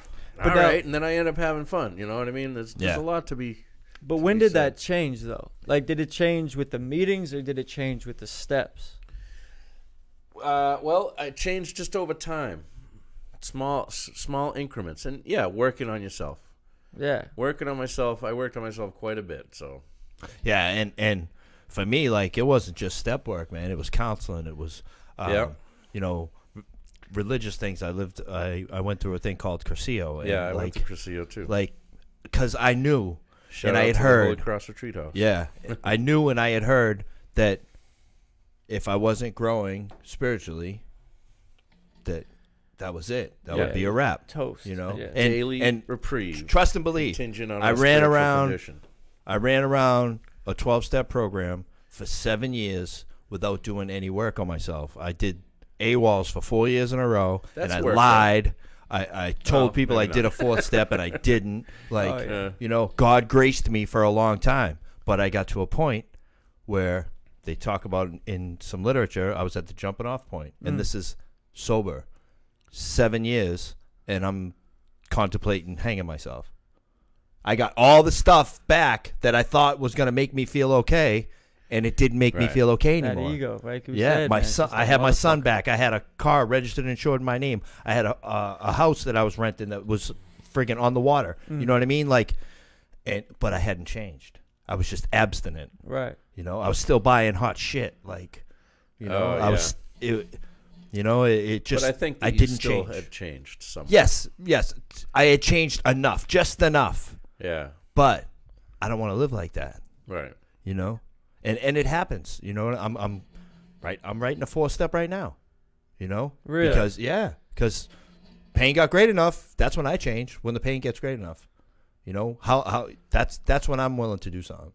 all right. And then I end up having fun. You know what I mean? There's a lot to be. But when did that change, though? Like, did it change with the meetings or did it change with the steps? Well, I changed just over time. Small increments. And, yeah, working on yourself. Yeah. Working on myself. I worked on myself quite a bit, so. Yeah, and for me, like, it wasn't just step work, man. It was counseling. It was, you know, religious things. I went through a thing called Cursillo. Yeah, I went to Cursillo, too. Like, because I knew. Shout and out I had to heard. the Holy Cross Retreat House. Yeah. I knew and I had heard that if I wasn't growing spiritually, that was it. That would be a wrap. Toast. You know? Yeah. And, Daily reprieve. Trust and believe. Contingent on I our ran spiritual around. condition. I ran around a 12-step program for 7 years without doing any work on myself. I did AWOLs for 4 years in a row, That's and I work, lied. I told people I maybe did not. a fourth step, and I didn't. Like, yeah. you know, God graced me for a long time. But I got to a point where they talk about in some literature, I was at the jumping off point. And this is sober. 7 years, and I'm contemplating hanging myself. I got all the stuff back that I thought was going to make me feel okay, and it didn't make me feel okay That anymore. ego, like you Yeah, said, my man, son. just I like had my son motherfucker. back. I had a car registered and insured in my name. I had a house that I was renting that was friggin' on the water. You know what I mean? Like, but I hadn't changed. I was just abstinent. Right. You know, I was still buying hot shit. Like, you know, I was. You know, it just. But I think that I you didn't still change. had changed somewhat. Yes, I had changed enough, just enough. Yeah. But I don't want to live like that. Right. You know, and it happens. You know, I'm writing a 4-step right now. You know, Really? Because pain got great enough. That's when I change. When the pain gets great enough. You know how that's when I'm willing to do something.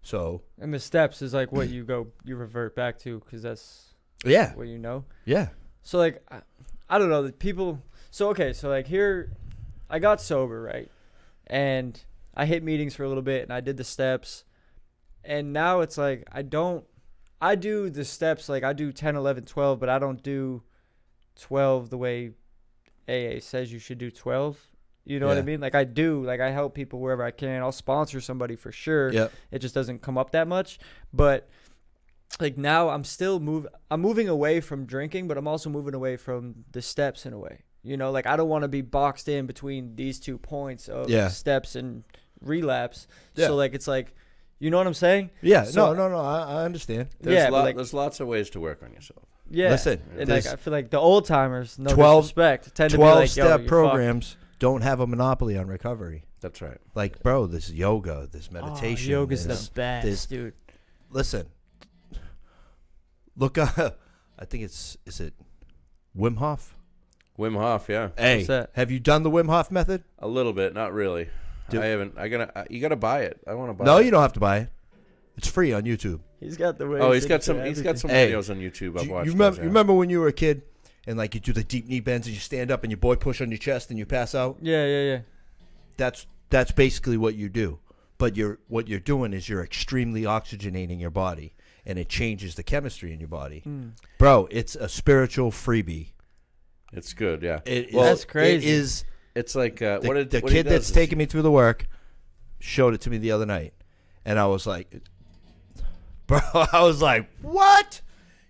So. And the steps is like what you revert back to because that's what you know. Yeah. So like I don't know the people. So okay, so like here, I got sober, right, and I hit meetings for a little bit and I did the steps, and now it's like I do the steps like I do 10, 11, 12, but I don't do 12 the way AA says you should do 12. You know what I mean? Like I do, like I help people wherever I can. I'll sponsor somebody for sure. Yep. It just doesn't come up that much. But like now I'm moving away from drinking, but I'm also moving away from the steps in a way. You know, like I don't want to be boxed in between these 2 points of steps and relapse. Yeah. So like it's like, you know what I'm saying? Yeah. So, no. I understand. There's lots of ways to work on yourself. Yeah. Listen, and like I feel like the old timers, no 12 disrespect, tend to be like, yo, 12-step you're programs don't have a monopoly on recovery. That's right. Like, bro, there's yoga, there's meditation. Yoga's there's the best, dude. Listen, look, I think is it Wim Hof? Wim Hof, yeah. Hey, What's that? have you done the Wim Hof method? A little bit, not really. Dude. I haven't. You gotta buy it. I want to buy it. No, you don't have to buy it. It's free on YouTube. He's got the way. Oh, he's got some videos on YouTube. I've You watched. remember, you remember when you were a kid and like you do the deep knee bends and you stand up and your boy push on your chest and you pass out? Yeah. That's basically what you do. But what you're doing is you're extremely oxygenating your body, and it changes the chemistry in your body. Bro, it's a spiritual freebie. It's good, yeah. That's crazy. It is. It's like The kid that's taking me through the work showed it to me the other night, and I was like, bro, I was like, what?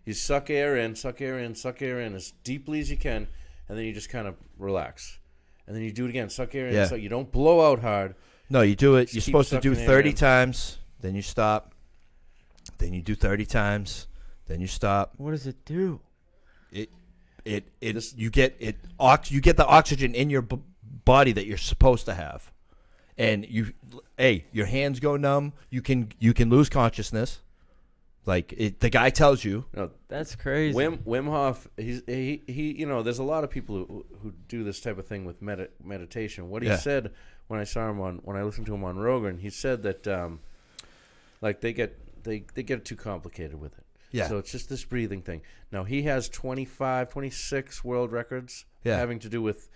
You suck air in as deeply as you can, and then you just kind of relax. And then you do it again. Suck air in. So you don't blow out hard. No, you do it. Just You're keep supposed to do sucking air 30 in. times, then you stop. Then you do 30 times, then you stop. What does it do? You get the oxygen in your body that you're supposed to have, and your hands go numb. You can lose consciousness, like the guy tells you. No, That's crazy. Wim Hof. He. You know, there's a lot of people who do this type of thing with meditation. What he said when I saw him when I listened to him on Rogan, he said that like they get too complicated with it. Yeah. So it's just this breathing thing. Now he has 25, 26 world records having to do with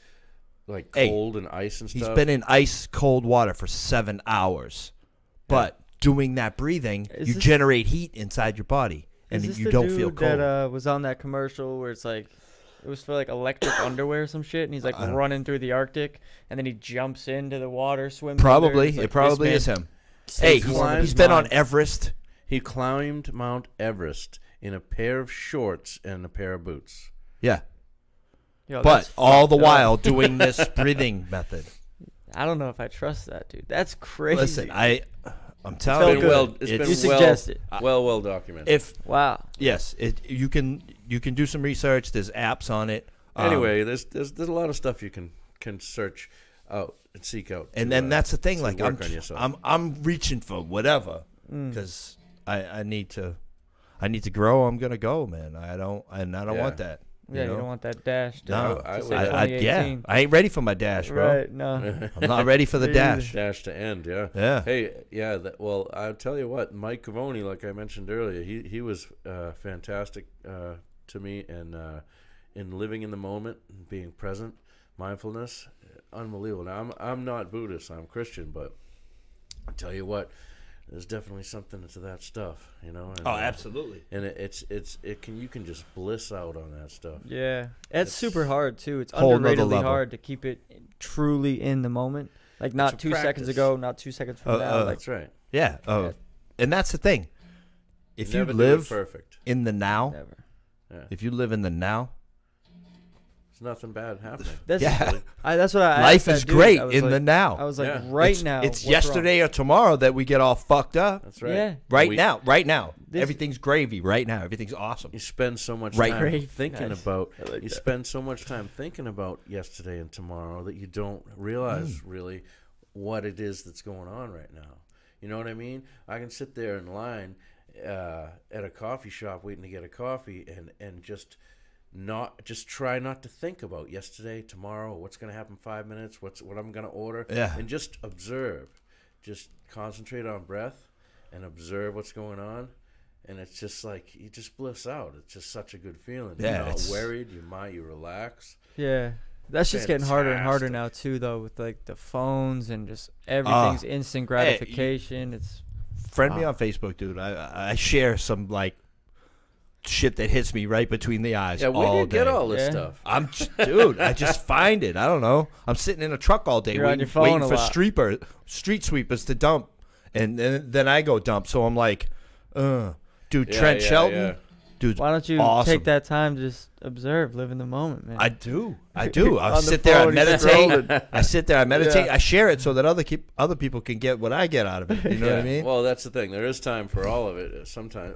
like Hey, cold and ice and stuff. He's been in ice cold water for 7 hours, but doing that breathing, you generate heat inside your body, and you don't feel cold. That was on that commercial where it's like, it was for like electric underwear or some shit, and he's like running through the Arctic, and then he jumps into the water, swims. Probably, like, it probably is him. Hey, he's been on Everest. He climbed Mount Everest in a pair of shorts and a pair of boots. Yeah. Yo, but all the while doing this breathing method. I don't know if I trust that, dude. That's crazy. Listen, I'm telling you, it's been well documented. Wow. Yes, you can do some research. There's apps on it. Anyway, there's a lot of stuff you can search out and seek out. And then that's the thing. Like I'm reaching for whatever because I need to grow. I'm gonna go, man. I don't want that. Yeah, you don't want that dash. No, I ain't ready for my dash, bro. Right, no. I'm not ready for the dash. Dash to end, yeah. Yeah. Hey, yeah, well, I'll tell you what, Mike Cavoni, like I mentioned earlier, he was fantastic to me, and in living in the moment, being present, mindfulness, unbelievable. Now, I'm not Buddhist, I'm Christian, but I'll tell you what, there's definitely something to that stuff, you know. And, absolutely. And you can just bliss out on that stuff. Yeah, it's super hard too. It's whole underratedly hard to keep it truly in the moment. Like not 2 seconds ago, not 2 seconds from now. That's right. Yeah. And that's the thing. If you never live perfect in the now, never. if you live in the now, nothing bad happening. That's what I. Life is great in the now. I was like, right now. It's yesterday or tomorrow that we get all fucked up. That's right. Yeah. Right now. Everything's gravy. Right now, everything's awesome. You spend so much time thinking about. Like spend so much time thinking about yesterday and tomorrow that you don't realize really what it is that's going on right now. You know what I mean? I can sit there in line at a coffee shop waiting to get a coffee and just try not to think about yesterday, tomorrow, what's going to happen 5 minutes, what I'm going to order, and just observe. Just concentrate on breath and observe what's going on, and it's just like you just bliss out. It's just such a good feeling. Yeah, you're not worried. You relax. Yeah, that's just getting harder and harder now too, though, with like the phones and just everything's instant gratification. It's friend me on Facebook, dude. I share some like shit that hits me right between the eyes. Yeah, where do you get all this stuff? Dude, I just find it. I don't know. I'm sitting in a truck all day waiting for street sweepers to dump, and then I go dump. So I'm like, dude, Trent Shelton, dude. Why don't you take that time to just observe, live in the moment, man? I do. I sit there, I meditate. I meditate. I share it so that other people can get what I get out of it. You know what I mean? Well, that's the thing. There is time for all of it. Sometimes,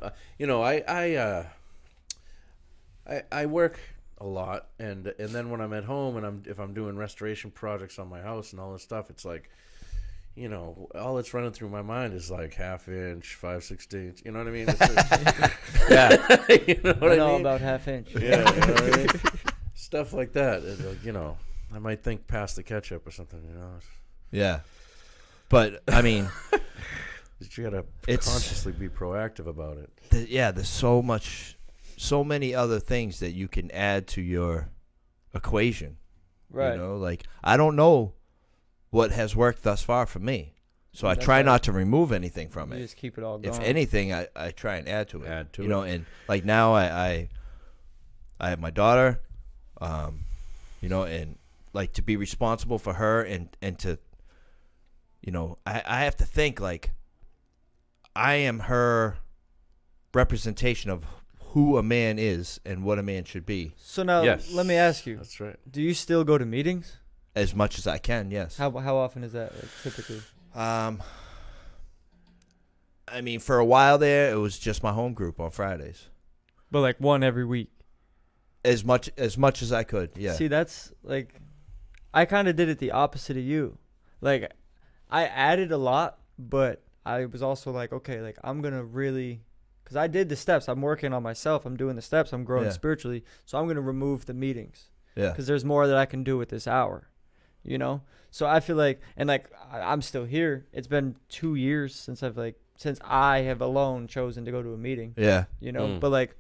I work a lot, and then when I'm at home and if I'm doing restoration projects on my house and all this stuff, it's like, you know, all that's running through my mind is like 1/2 inch, 5/16. You know what I mean? Yeah. You know what I mean? About 1/2 inch. Yeah. You know what I mean? Stuff like that. You know, I might think past the ketchup or something. You know. Yeah. But I mean, you gotta consciously be proactive about it. There's so many other things that you can add to your equation. Right. You know, like I don't know what has worked thus far for me. So I try not to remove anything from it. You just keep it all going. If anything, I try and add to it. You know, and like now I have my daughter, you know, and like to be responsible for her and to, you know, I have to think like I am her representation of who a man is and what a man should be. So now let me ask you. That's right. Do you still go to meetings? As much as I can, yes. How often is that, like, typically? I mean, for a while there, it was just my home group on Fridays. But like one every week. As much as I could, yeah. See, that's like, I kind of did it the opposite of you. Like, I added a lot, but I was also like, okay, like I'm gonna really, because I did the steps. I'm working on myself. I'm doing the steps. I'm growing spiritually. So I'm gonna remove the meetings. Yeah. Because there's more that I can do with this hour. You know, so I feel like, and like I'm still here. It's been 2 years since I have alone chosen to go to a meeting. Yeah. You know, but like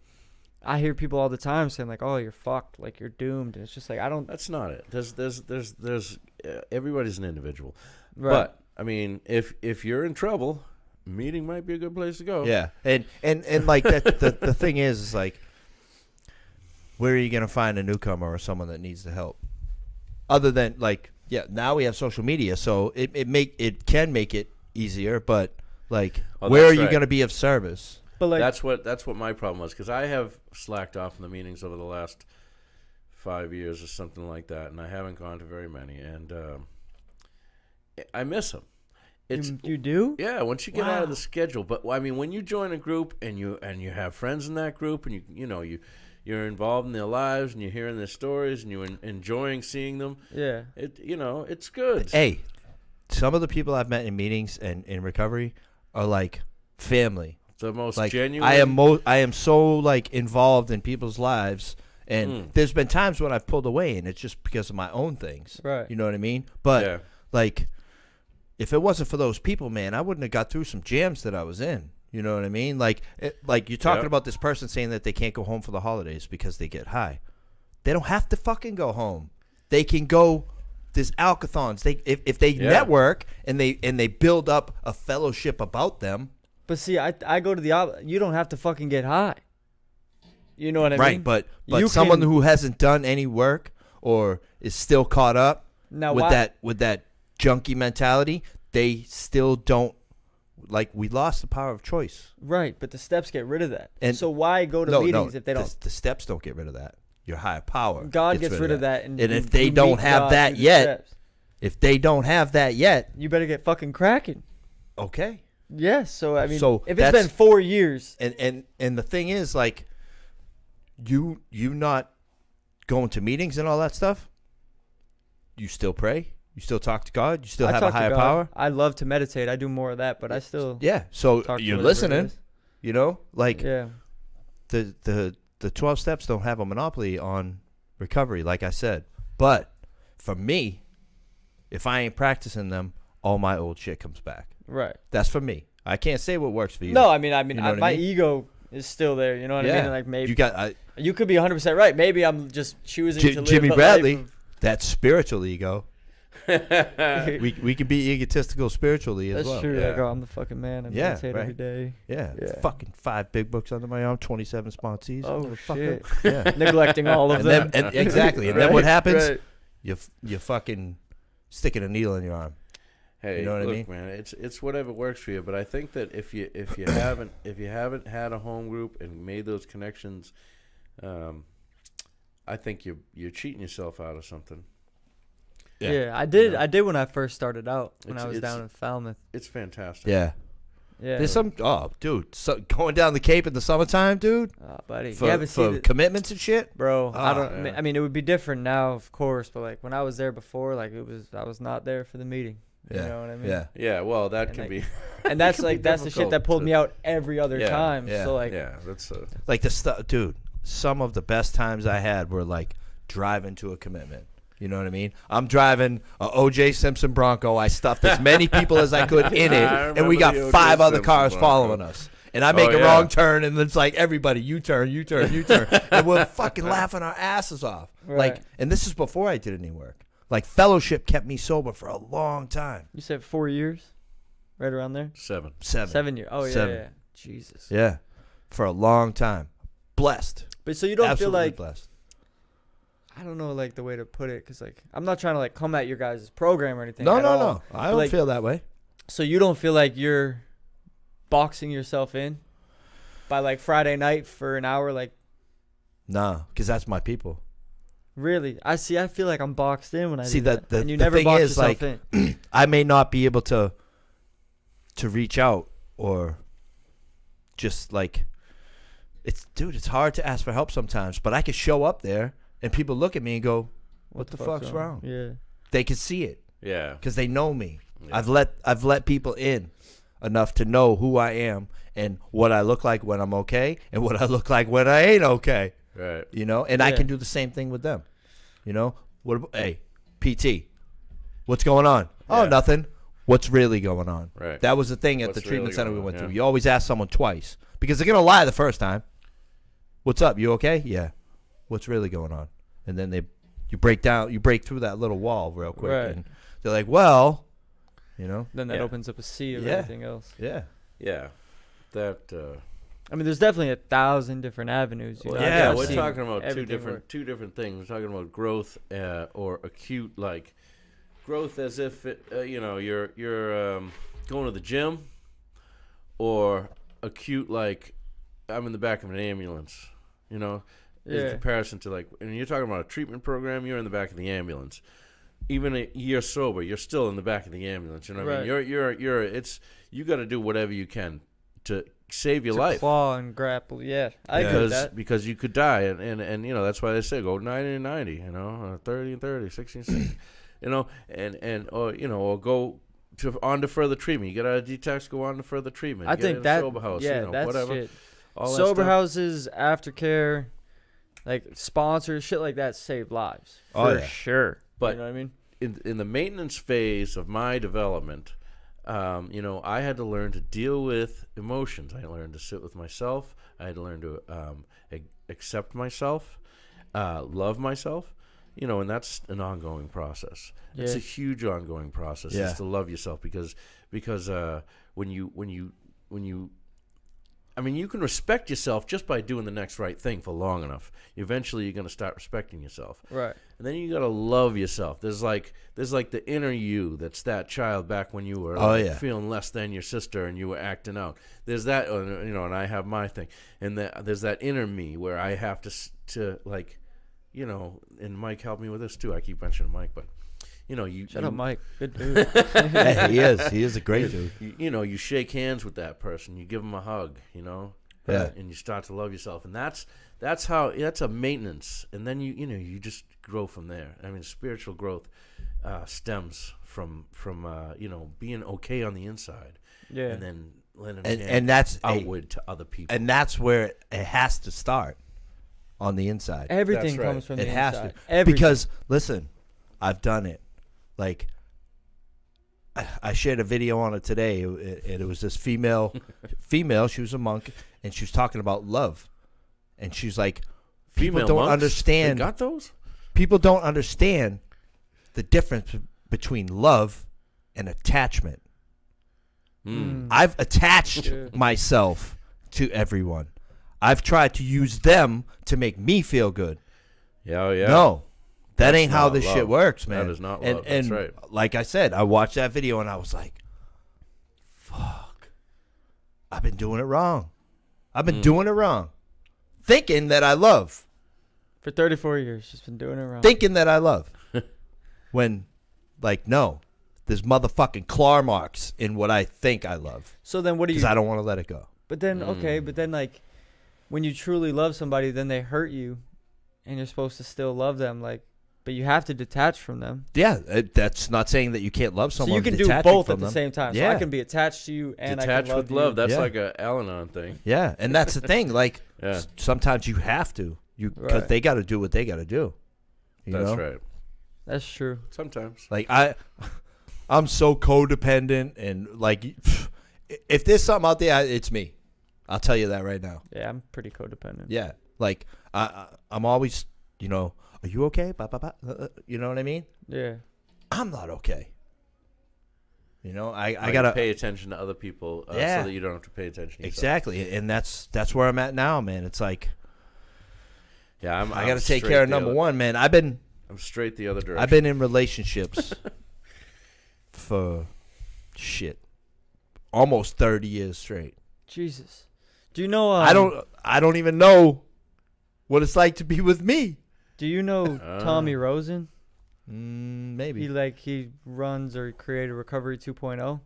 I hear people all the time saying like, "Oh, you're fucked, like you're doomed." And it's just like I don't. That's not it. There's everybody's an individual. Right. But I mean, if you're in trouble, meeting might be a good place to go. Yeah, and like that. The thing is like, where are you gonna find a newcomer or someone that needs the help? Other than like, yeah, now we have social media, so it can make it easier. But like, where are you gonna be of service? But like, that's what my problem was, because I have slacked off in the meetings over the last 5 years or something like that, and I haven't gone to very many, and I miss them. you do? Yeah, once you get out of the schedule. But I mean, when you join a group and you have friends in that group, and you're involved in their lives and you're hearing their stories and you're enjoying seeing them. Yeah. It's good. Hey, some of the people I've met in meetings and in recovery are like family. The most like, genuine. I am so like involved in people's lives, and there's been times when I've pulled away, and it's just because of my own things. Right. You know what I mean? But Yeah. like, if it wasn't for those people, man, I wouldn't have got through some jams that I was in. You know what I mean? Like you're talking about this person saying that they can't go home for the holidays because they get high. They don't have to fucking go home. They can go. There's alkathons. If they network and they build up a fellowship about them. But see, I go to the you don't have to fucking get high. You know what I mean? Right, but someone who hasn't done any work or is still caught up with that junkie mentality, they still don't. Like, we lost the power of choice. Right, but the steps get rid of that. And so why go to meetings if they don't? The steps don't get rid of that. Your higher power. God gets rid of that. And if they don't have that yet, you better get fucking cracking. Okay. Yes. So I mean, So if it's been 4 years, and the thing is, like, you not going to meetings and all that stuff, you still pray. You still talk to God. You still have a higher power. I love to meditate. I do more of that, but I still So you're listening. You know, like the 12 steps don't have a monopoly on recovery, like I said. But for me, if I ain't practicing them, all my old shit comes back. Right. That's for me. I can't say what works for you. No, I mean, you know my ego is still there. You know what I mean? Like maybe you could be 100% right. Maybe I'm just choosing to live Jimmy a Bradley. life of, that spiritual ego. we can be egotistical spiritually as well. That's true. Like, I'm the fucking man. I meditate every day. Yeah. Fucking 5 big books under my arm, 27 sponsees. Oh shit. Yeah. Neglecting all of them. Exactly. And then what happens? Right. You fucking sticking a needle in your arm. Hey, you know what I mean? Man, it's whatever works for you. But I think that if you haven't had a home group and made those connections, I think you're cheating yourself out of something. Yeah, I did. I did when I first started out when I was down in Falmouth. It's fantastic. Yeah. Yeah. There's dude, going down the Cape in the summertime, dude. Oh, buddy. For commitments and shit, bro. I mean, it would be different now, of course, but like when I was there before, like I was not there for the meeting. You know what I mean? Yeah. Yeah. Well, that can be. And that's like that's the shit that pulled me out every other time. Yeah. So like. Yeah, that's like the stuff, dude. Some of the best times I had were like driving to a commitment. You know what I mean? I'm driving a O.J. Simpson Bronco. I stuffed as many people as I could in it, and we got 5 other cars following us. And I make a wrong turn, and it's like, everybody, U-turn. And we're fucking laughing our asses off. Right. Like, and this is before I did any work. Like, fellowship kept me sober for a long time. You said 4 years? Right around there? 7. 7 years. Oh, yeah, 7. yeah. Jesus. Yeah. For a long time. Blessed. But so you don't Absolutely feel like... blessed. I don't know, like, the way to put it, because, like, I'm not trying to, like, come at your guys' program or anything. No. I don't feel that way. So you don't feel like you're boxing yourself in by, like, Friday night for an hour, like... No, because that's my people. Really? I feel like I'm boxed in when I see do that. The, and you the never thing box is, yourself like, in. I may not be able to reach out or just, like... It's hard to ask for help sometimes, but I can show up there and people look at me and go, what the fuck's wrong? Yeah. They can see it. Yeah. Because they know me. Yeah. I've let people in enough to know who I am and what I look like when I'm okay and what I look like when I ain't okay. Right. You know, and I can do the same thing with them. You know, hey, PT, what's going on? Yeah. Oh, nothing. What's really going on? Right. That was the thing at the treatment center we went through. You always ask someone twice because they're gonna lie the first time. What's up? You okay? Yeah. What's really going on? And then you break through that little wall real quick, Right. and they're like, well, you know. Then that Yeah. opens up a sea of Yeah. everything else. Yeah. Yeah, that. I mean, there's definitely 1,000 different avenues. You know? Yeah, I've we're seen talking about everything two different things. We're talking about growth or acute, like growth as if it, you're going to the gym, or acute like I'm in the back of an ambulance. You know, in Yeah. comparison to like, and you're talking about a treatment program, you're in the back of the ambulance. Even a year sober, you're still in the back of the ambulance. You know what I mean? You got to do whatever you can to save your to life. claw and grapple. Yeah, I agree with that. Because you could die, and that's why they say go 90 and 90, 30 and 30, 60 and 60, or go on to further treatment. You get out of detox, go on to further treatment. I Get think in a that sober house, that's whatever. shit. All that Sober stuff. houses, aftercare, like sponsors, shit like that save lives Oh, for yeah. sure. But you know what I mean? in the maintenance phase of my development, I had to learn to deal with emotions. I learned to sit with myself. I had to learn to accept myself, love myself. And that's an ongoing process. It's Yeah. a huge ongoing process. Yeah. Is to love yourself because when you you can respect yourself just by doing the next right thing for long enough. Eventually, you're going to start respecting yourself. Right. And then you got to love yourself. There's like the inner you that's that child back when you were feeling less than your sister and you were acting out. There's that, and I have my thing. And there's that inner me where I have to like, and Mike helped me with this too. I keep mentioning Mike, but Shut up, Mike. Good dude. Hey, he is a great dude. You shake hands with that person. You give them a hug, Yeah. and you start to love yourself. And that's a maintenance. And then you just grow from there. I mean, spiritual growth stems from being okay on the inside. Yeah. And then letting And that's outward to other people. and that's where it has to start, on the inside. Everything That's right. comes from It the has inside. to. Everything. Because listen, I've done it. Like, I shared a video on it today, and it was this female. She was a monk, and she was talking about love, and she's like, people Female don't monks? understand. They got those? People don't understand the difference between love and attachment. I've attached Yeah. myself to everyone. I've tried to use them to make me feel good. Yeah, oh, yeah. No, that That's ain't how not this love. shit works, man. That is not and, love. That's and right. like I said, I watched that video and I was like, fuck, I've been doing it wrong. I've been doing it wrong. Thinking that I love. For 34 years, she's been doing it wrong. Thinking that I love. When, like, no, there's motherfucking claw marks in what I think I love. So then what do you... Because I don't want to let it go. But then, okay, but then, like, when you truly love somebody, then they hurt you, and you're supposed to still love them, like, but you have to detach from them. Yeah, that's not saying that you can't love someone. So you can do detaching both from at the them. same time. So Yeah. I can be attached to you and I Detached can love with love. you. That's Yeah. like a Al-Anon thing. Yeah, and that's the thing. Like, Yeah. sometimes you have to. Because Right. they got to do what they got to do. You That's know? right. That's true. Sometimes. Like, I'm so codependent, and, like, if there's something out there, it's me. I'll tell you that right now. Yeah, I'm pretty codependent. Yeah. Like, I'm always, are you okay? Ba, ba, ba. You know what I mean? Yeah. I'm not okay. I Like, got to pay attention to other people so Yeah. that you don't have to pay attention to yourself. Exactly. And that's where I'm at now, man. It's like, Yeah, I got to take care of number one, man. I'm straight the other direction. I've been in relationships for almost 30 years straight. Jesus. Do you know... I don't even know what it's like to be with me. Do you know Tommy Rosen? Maybe. He runs or created Recovery 2.0.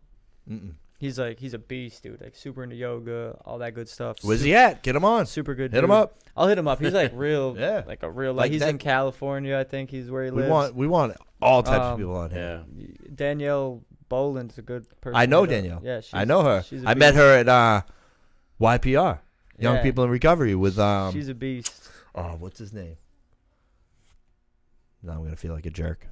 Mm-mm. He's a beast, dude. Like, super into yoga, all that good stuff. Where's he at? Get him on. Super good. Hit him dude. up. I'll hit him up. He's like real, Yeah. like a real. Like Like he's that- in California, I think. He's where he lives. We want all types of people on here. Yeah. Danielle Boland's a good person. I know to- Danielle. Yeah, I know her. she's a I met beast. her at YPR, Young Yeah. People in Recovery, with She's a beast. what's his name? Now I'm gonna feel like a jerk.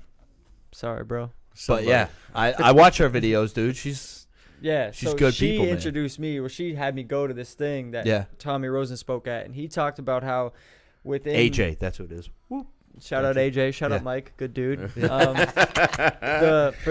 Sorry, bro. But yeah, I watch her videos, dude. She's Yeah, She's so good she people, man. introduced me. Well, she had me go to this thing that Yeah. Tommy Rosen spoke at, and he talked about how within AJ, that's who it is. Shout out AJ, shout Yeah. out Mike, good dude. For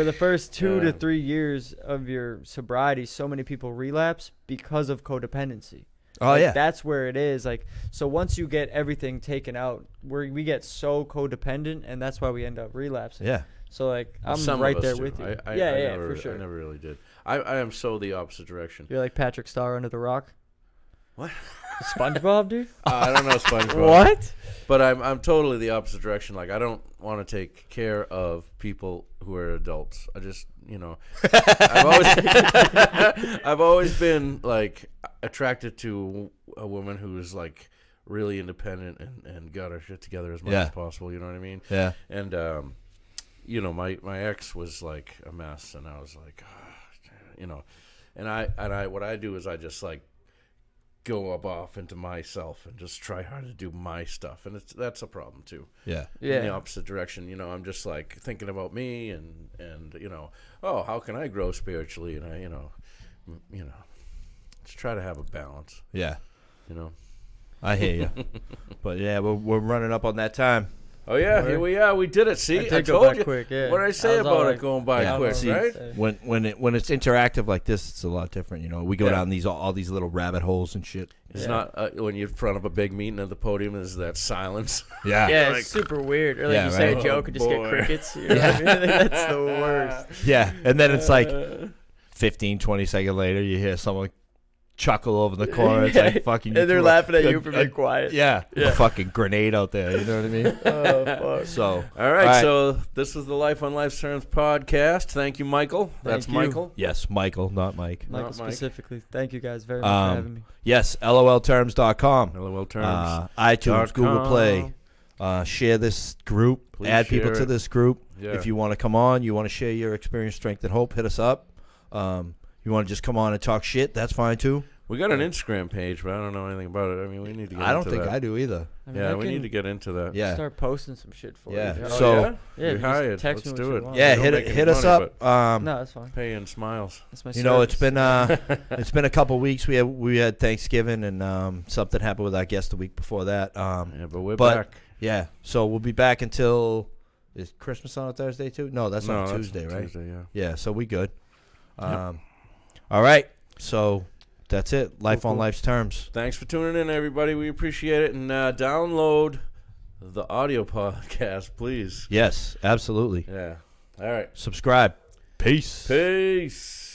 the first 2 to 3 years of your sobriety, so many people relapse because of codependency. Oh, Like, yeah. that's where it is. Like, so once you get everything taken out, we get so codependent, and that's why we end up relapsing. Yeah. So like, I'm Some right of us there do. with you. I Yeah, never, for sure. I never really did. I am so the opposite direction. You're like Patrick Star under the rock. What? SpongeBob, dude. I don't know SpongeBob. What? But I'm totally the opposite direction. Like, I don't want to take care of people who are adults. I just, I've always been like attracted to a woman who's like really independent and got her shit together as much as possible. You know what I mean? Yeah. And my ex was like a mess, and I was like, and I what I do is I just like go off into myself and just try hard to do my stuff, and that's a problem too. Yeah. Yeah. In the opposite direction, I'm just like thinking about me and oh, how can I grow spiritually, and I just try to have a balance. Yeah. I hear you. But yeah, we're running up on that time. Oh yeah, here we are. We did it. See, I go told by you. quick, yeah. What did I say about it going by quick, See, right? when it's interactive like this, it's a lot different. We go down all these little rabbit holes and shit. It's not when you're in front of a big meeting at the podium. There's that silence. Yeah. Yeah, Like- it's super weird. Or like Yeah, you say right. a joke and just get boy. crickets. You know what I mean? That's the worst. Yeah. And then it's like 15, 20 seconds later, you hear someone chuckle over the corner. It's like fucking. And they're threw laughing at a- you for being quiet. Yeah. A fucking grenade out there. You know what I mean? Oh, fuck. So. All right, so this was the Life on Life's Terms podcast. Thank you, Michael. That's you. Michael. Yes, Michael, not Mike. Michael Not Mike. specifically. Thank you guys very much for having me. Yes, LOLTerms.com. LOL Terms. iTunes, Google Play. Share this group. Please Add people share to it. this group. Yeah. If you want to come on, you want to share your experience, strength, and hope, hit us up. You want to just come on and talk shit, that's fine too. We got an Instagram page, but I don't know anything about it. I mean, we need to get I don't into think that. I do either. I mean, Yeah, I we can need to get into that. Yeah. start posting some shit for Yeah. you. Oh, So- yeah? Yeah, You're just hired. text Let's me do what it. you want. Yeah, don't hit make it. any Hit us money, up. No, that's fine. Pay in smiles. That's my It's service. been it's been a couple weeks. We had Thanksgiving and something happened with our guest the week before that. Yeah, but we're but- back. Yeah, so we'll be back until is Christmas on a Thursday too? No, that's on that's Tuesday, right? Tuesday, yeah. Yeah, so we good. All right, so that's it. Life on Cool. Life's Terms. Thanks for tuning in, everybody. We appreciate it. And download the audio podcast, please. Yes, absolutely. Yeah. All right. Subscribe. Peace. Peace.